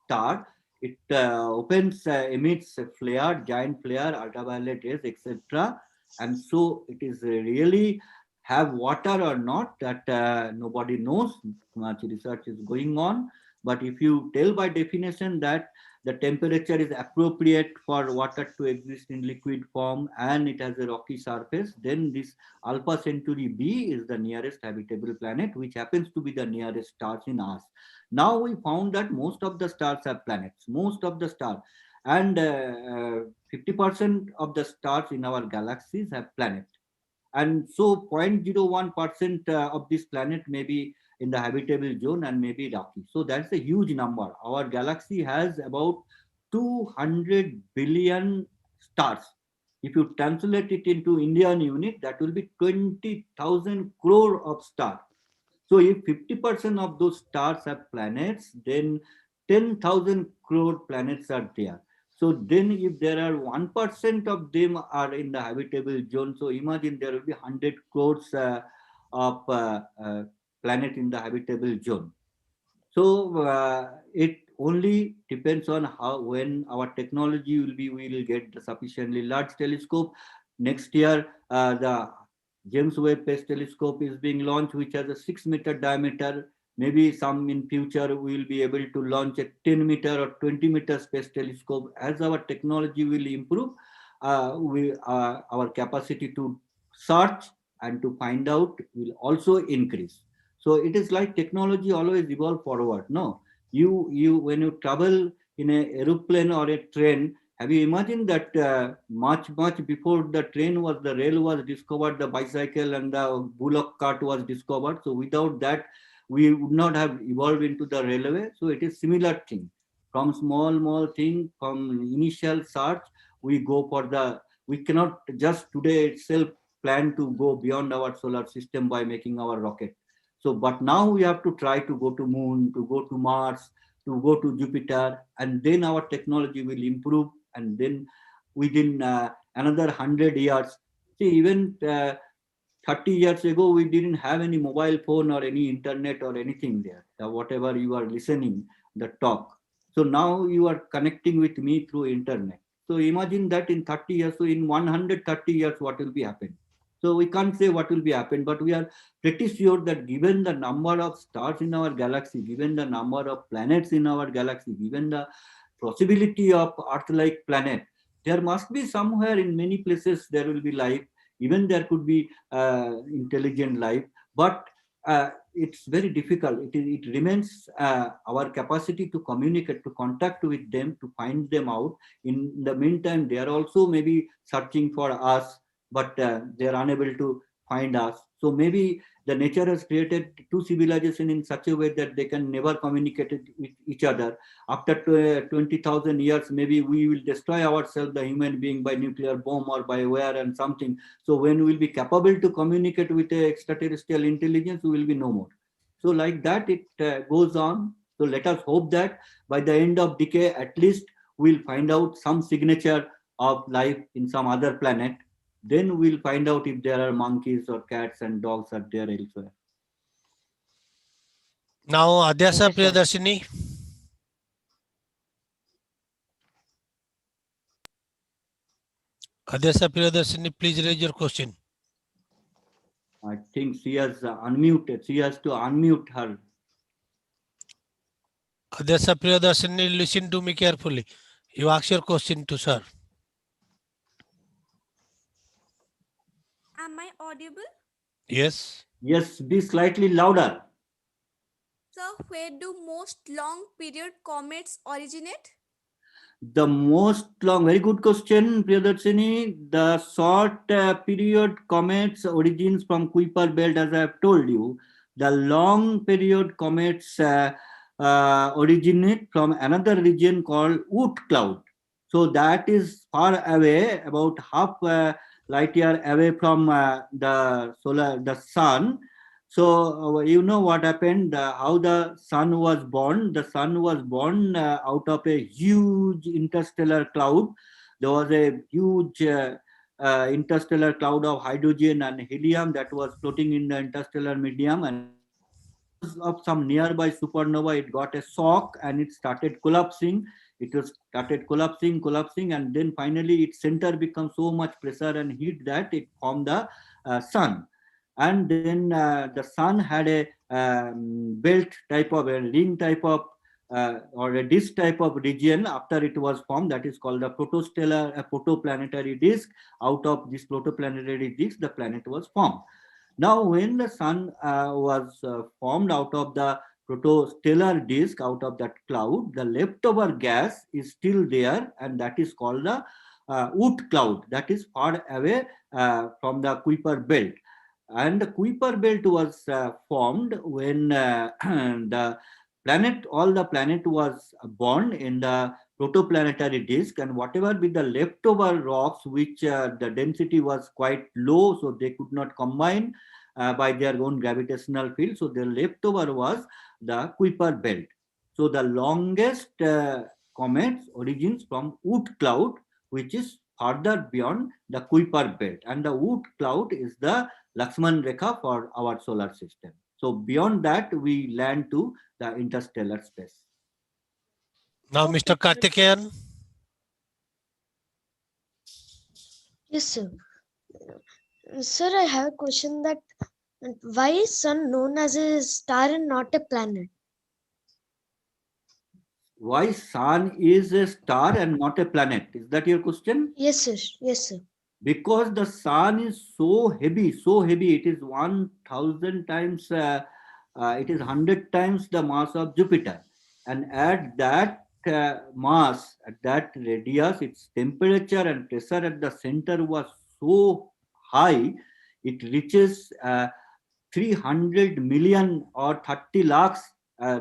star. It emits a flare, giant flare, ultraviolet rays, etc. And so it is really have water or not, that nobody knows. Much research is going on. But if you tell by definition that the temperature is appropriate for water to exist in liquid form and it has a rocky surface, then this Alpha Centauri B is the nearest habitable planet, which happens to be the nearest stars in us. Now we found that most of the stars have planets, most of the stars, and 50% of the stars in our galaxies have planets. And so 0.01% of this planet may be in the habitable zone and may be rocky. So that's a huge number. Our galaxy has about 200 billion stars. If you translate it into Indian unit, that will be 20,000 crore of stars. So if 50% of those stars have planets, then 10,000 crore planets are there. So then if there are 1% of them are in the habitable zone, so imagine there will be 100 crores of planet in the habitable zone. So it only depends on how, when our technology will be, we will get the sufficiently large telescope. Next year, the James Webb Space Telescope is being launched, which has a 6-meter diameter. Maybe some in future we will be able to launch a 10-meter or 20-meter space telescope. As our technology will improve, our capacity to search and to find out will also increase. So it is like technology always evolve forward. No, you when you travel in a aeroplane or a train, have you imagined that much before the train was, the rail was discovered, the bicycle and the bullock cart was discovered. So without that, we would not have evolved into the railway. So it is similar thing. From small thing, from initial search, we go for the. We cannot just today itself plan to go beyond our solar system by making our rocket. So, but now we have to try to go to moon, to go to Mars, to go to Jupiter, and then our technology will improve. And then within another 100 years, see, even 30 years ago, we didn't have any mobile phone or any internet or anything there. Whatever you are listening, the talk. So now you are connecting with me through internet. So imagine that in 30 years, so in 130 years, what will be happening? So we can't say what will be happen, but we are pretty sure that given the number of stars in our galaxy, given the number of planets in our galaxy, given the possibility of Earth-like planet, there must be somewhere in many places there will be life. Even there could be intelligent life, but it's very difficult. It remains our capacity to communicate, to contact with them, to find them out. In the meantime, they are also maybe searching for us, but they are unable to find us. So maybe the nature has created two civilizations in such a way that they can never communicate with each other. After 20,000 years, maybe we will destroy ourselves, the human being, by nuclear bomb or by wire and something. So when we will be capable to communicate with the extraterrestrial intelligence, we will be no more. So like that, it goes on. So let us hope that by the end of decade, at least we'll find out some signature of life in some other planet. Then we'll find out if there are monkeys or cats and dogs are there elsewhere. Now, Adyasa Thank you, sir. Priyadarshini. Adyasa Priyadarshini, please raise your question. I think she has unmuted. She has to unmute her. Adyasa Priyadarshini, listen to me carefully. You ask your question to sir. Am I audible? Yes. Yes, be slightly louder. So, where do most long period comets originate? The most long, very good question, Priyadarshini. The short period comets origins from Kuiper belt, as I have told you. The long period comets originate from another region called Oort cloud. So that is far away, about half light year away from the sun. So you know what happened, how the sun was born. The sun was born out of a huge interstellar cloud. There was a huge interstellar cloud of hydrogen and helium that was floating in the interstellar medium, and of some nearby supernova, it got a shock and it started collapsing. It was started collapsing, and then finally its center became so much pressure and heat that it formed the sun. And then the sun had a belt type of, a ring type of, or a disk type of region after it was formed, that is called the protostellar, a protoplanetary disk. Out of this protoplanetary disk, the planet was formed. Now, when the sun was formed out of the protostellar disk, out of that cloud, the leftover gas is still there, and that is called the Oort cloud, that is far away from the Kuiper belt. And the Kuiper belt was formed when all the planet was born in the protoplanetary disk, and whatever with the leftover rocks, which the density was quite low, so they could not combine by their own gravitational field. So the leftover was the Kuiper belt. So the longest comets origins from Oort cloud, which is further beyond the Kuiper belt, and the Oort cloud is the Lakshman Rekha for our solar system. So beyond that, we land to the interstellar space. Now, Mr. Karthikeyan. Yes, sir. Sir, I have a question that why is sun known as a star and not a planet? Why sun is a star and not a planet? Is that your question? Yes, sir. Yes, sir. Because the sun is so heavy, it is 1000 times, it is 100 times the mass of Jupiter. And at that mass, at that radius, its temperature and pressure at the center was so high, it reaches 300 million or 30 lakhs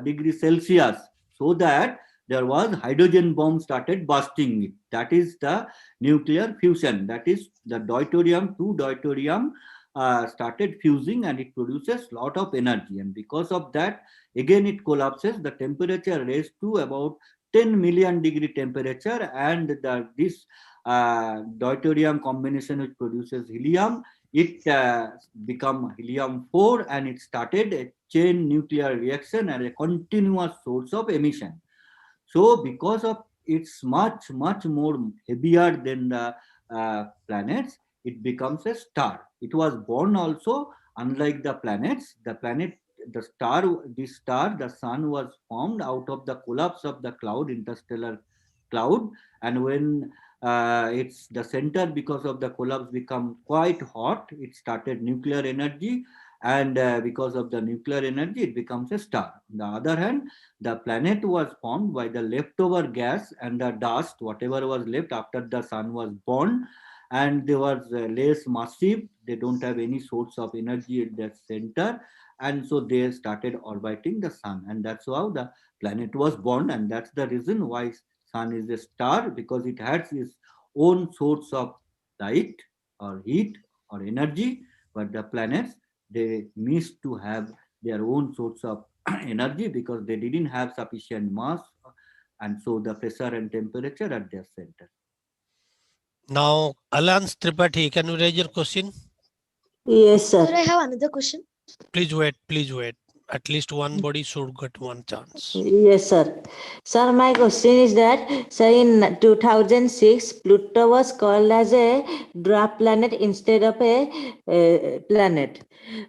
degrees Celsius, so that there was hydrogen bomb started bursting. That is the nuclear fusion. That is the deuterium, two deuterium started fusing, and it produces lot of energy. And because of that, again it collapses. The temperature raised to about 10 million degree temperature, and this deuterium combination which produces helium, it become helium-4, and it started a chain nuclear reaction and a continuous source of emission. So because of it's much more heavier than the planets, it becomes a star. It was born also, unlike the planets. The star, the sun was formed out of the collapse of the cloud, interstellar cloud, and when it's the center, because of the collapse, become quite hot, it started nuclear energy, and because of the nuclear energy, it becomes a star. On the other hand, the planet was formed by the leftover gas and the dust, whatever was left after the sun was born, and they was less massive. They don't have any source of energy at their center, and so they started orbiting the sun, and that's how the planet was born. And that's the reason why sun is a star, because it has its own source of light or heat or energy, but the planets, they missed to have their own source of energy because they didn't have sufficient mass, and so the pressure and temperature at their center. Now, Alans Tripathi, can you raise your question? Yes, sir. Sir, I have another question. Please wait. At least one body should get one chance. Yes, sir. Sir, my question is that, sir, in 2006, Pluto was called as a dwarf planet instead of a planet.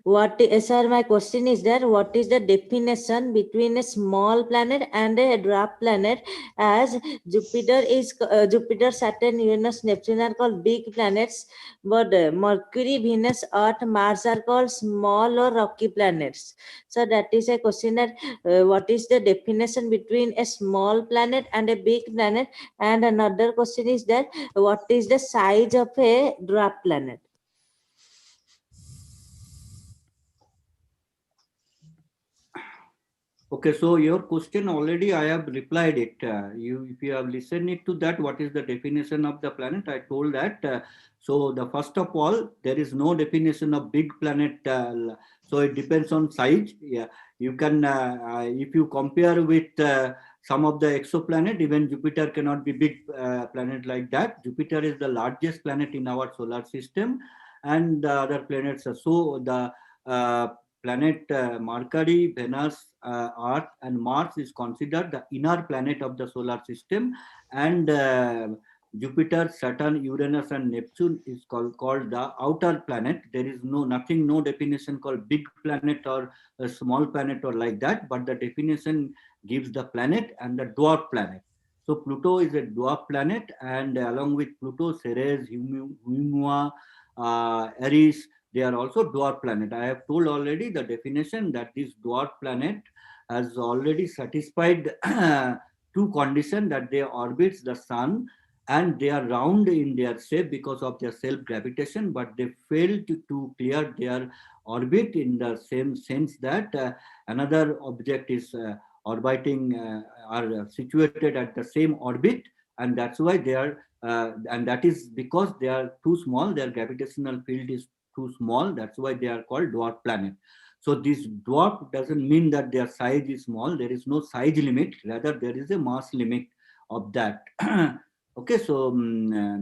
Sir, my question is that, what is the definition between a small planet and a dwarf planet? As Jupiter, Saturn, Uranus, Neptune are called big planets, but Mercury, Venus, Earth, Mars are called small or rocky planets. So that is a question that what is the definition between a small planet and a big planet? And another question is that what is the size of a dwarf planet? Okay, so your question already I have replied it. If you have listened it to that, what is the definition of the planet? I told that. So the first of all, there is no definition of big planet. So it depends on size. Yeah, you can if you compare with some of the exoplanet, even Jupiter cannot be big planet like that. Jupiter is the largest planet in our solar system, and the other planets are so the planet Mercury, Venus, Earth, and Mars is considered the inner planet of the solar system, and Jupiter, Saturn, Uranus, and Neptune is called the outer planet. There is no definition called big planet or a small planet or like that, but the definition gives the planet and the dwarf planet. So Pluto is a dwarf planet, and along with Pluto, Ceres, Humua, Eris, they are also dwarf planet. I have told already the definition that this dwarf planet has already satisfied two conditions, that they orbit the sun and they are round in their shape because of their self-gravitation, but they failed to clear their orbit in the same sense that another object is orbiting are situated at the same orbit, and that's why they are and that is because they are too small, their gravitational field is too small, that's why they are called dwarf planet. So this dwarf doesn't mean that their size is small, there is no size limit, rather there is a mass limit of that. Okay, so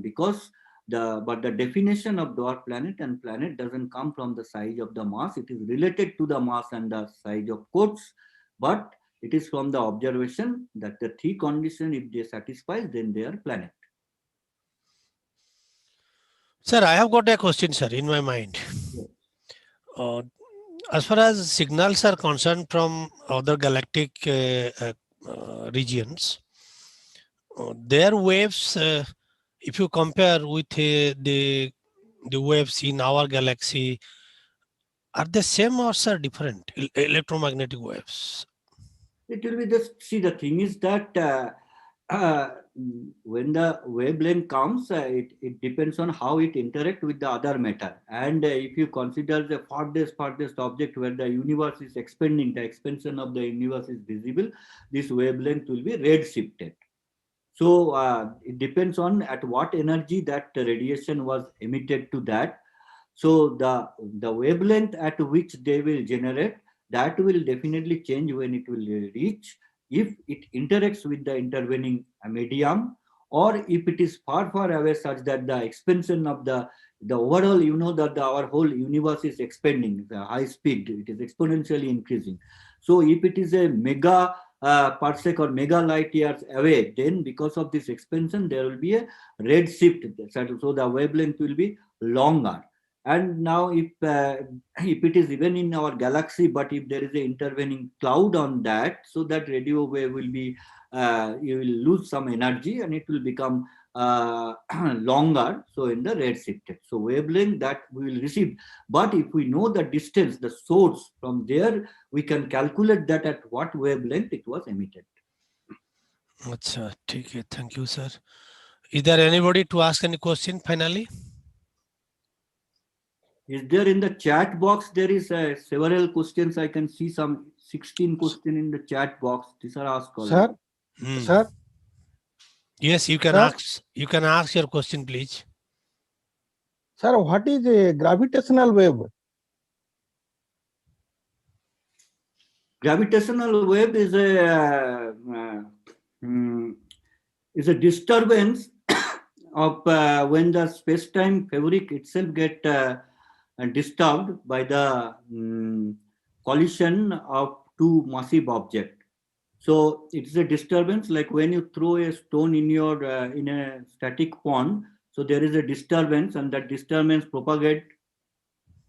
because but the definition of dwarf planet and planet doesn't come from the size of the mass, it is related to the mass and the size of quotes, but it is from the observation that the three conditions, if they satisfy, then they are planet. Sir, I have got a question, sir, in my mind. Yes. As far as signals are concerned from other galactic regions, their waves, if you compare with the waves in our galaxy, are they same or sir different electromagnetic waves? It will be just, see, the thing is that when the wavelength comes, it depends on how it interacts with the other matter. And if you consider the farthest object where the universe is expanding, the expansion of the universe is visible, this wavelength will be red shifted. So it depends on at what energy that radiation was emitted to that. So the wavelength at which they will generate, that will definitely change when it will reach, if it interacts with the intervening medium, or if it is far away such that the expansion of the overall, you know that our whole universe is expanding, the high speed, it is exponentially increasing. So if it is a mega parsec or mega light years away, then because of this expansion, there will be a red shift. So the wavelength will be longer. And now if it is even in our galaxy, but if there is an intervening cloud on that, so that radio wave will be, you will lose some energy and it will become longer, so in the red shifted. So wavelength that we will receive. But if we know the distance, the source, from there we can calculate that at what wavelength it was emitted. Achha, okay, thank you, sir. Is there anybody to ask any question finally? Is there in the chat box? There is several questions. I can see some 16 questions in the chat box. These are asked already. Sir, sir. Yes, you can ask. You can ask your question, please. Sir, what is a gravitational wave? Gravitational wave is a disturbance of when the space-time fabric itself get disturbed by the collision of two massive objects. So it's a disturbance, like when you throw a stone in your in a static pond. So there is a disturbance, and that disturbance propagate.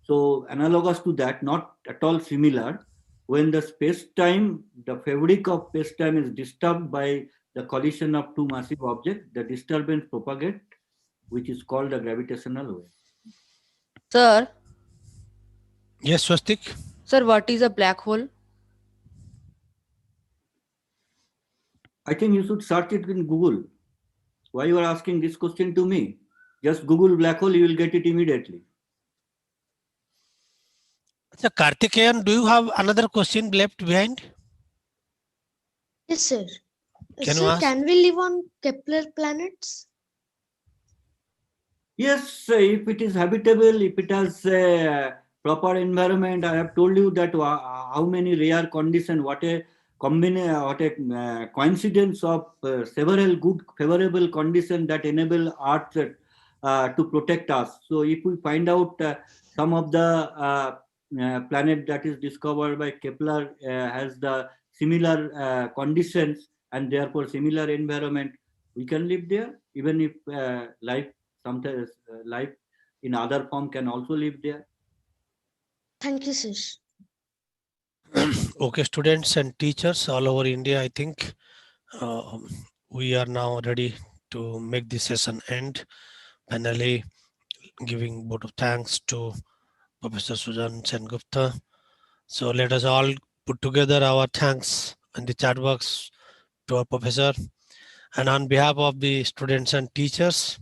So analogous to that, not at all similar. When the space-time, the fabric of space-time is disturbed by the collision of two massive objects, the disturbance propagate, which is called a gravitational wave. Sir. Yes, Swastik. Sir, what is a black hole? I think you should search it in Google. Why you are asking this question to me? Just Google black hole, you will get it immediately. So, Karthikeyan, do you have another question left behind? Yes, sir. Can you Sir, ask? can we live on Kepler planets? Yes, if it is habitable, if it has a proper environment. I have told you that how many rare conditions, what a coincidence of several good favorable conditions that enable Earth to protect us. So if we find out some of the planet that is discovered by Kepler has the similar conditions and therefore similar environment, we can live there, even if life sometimes life in other form can also live there. Thank you, sir. Okay, students and teachers all over India, I think we are now ready to make this session end. Finally, giving vote of thanks to Professor Sujan Sengupta. So let us all put together our thanks in the chat box to our professor. And on behalf of the students and teachers,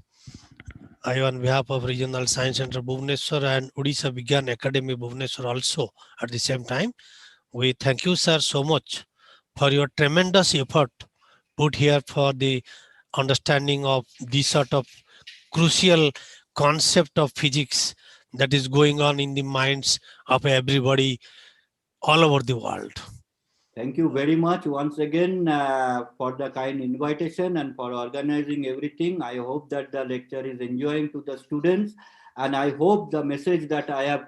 I on behalf of Regional Science Center Bhubaneswar and Odisha Vigyan Academy Bhubaneswar also at the same time, we thank you, sir, so much for your tremendous effort put here for the understanding of this sort of crucial concept of physics that is going on in the minds of everybody all over the world. Thank you very much once again for the kind invitation and for organizing everything. I hope that the lecture is enjoying to the students, and I hope the message that I have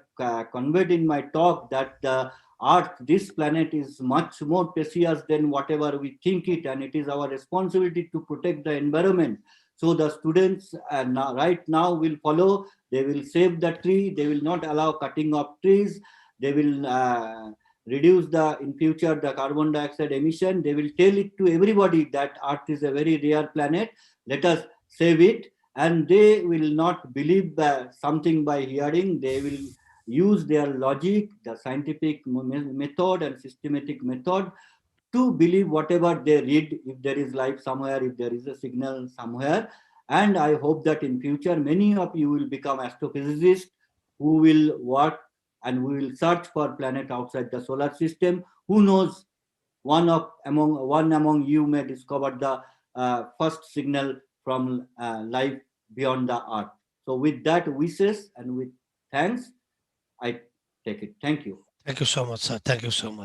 conveyed in my talk, that the Earth, this planet, is much more precious than whatever we think it, and it is our responsibility to protect the environment. So the students right now will follow. They will save the tree. They will not allow cutting of trees. They will reduce in future the carbon dioxide emission. They will tell it to everybody that Earth is a very rare planet. Let us save it. And they will not believe something by hearing. They will use their logic, the scientific method and systematic method to believe whatever they read, if there is life somewhere, if there is a signal somewhere. And I hope that in future, many of you will become astrophysicists who will work and we will search for planet outside the solar system. Who knows, one among you may discover the first signal from life beyond the Earth. So with that wishes and with thanks, I take it. Thank you. Thank you so much, sir. Thank you so much.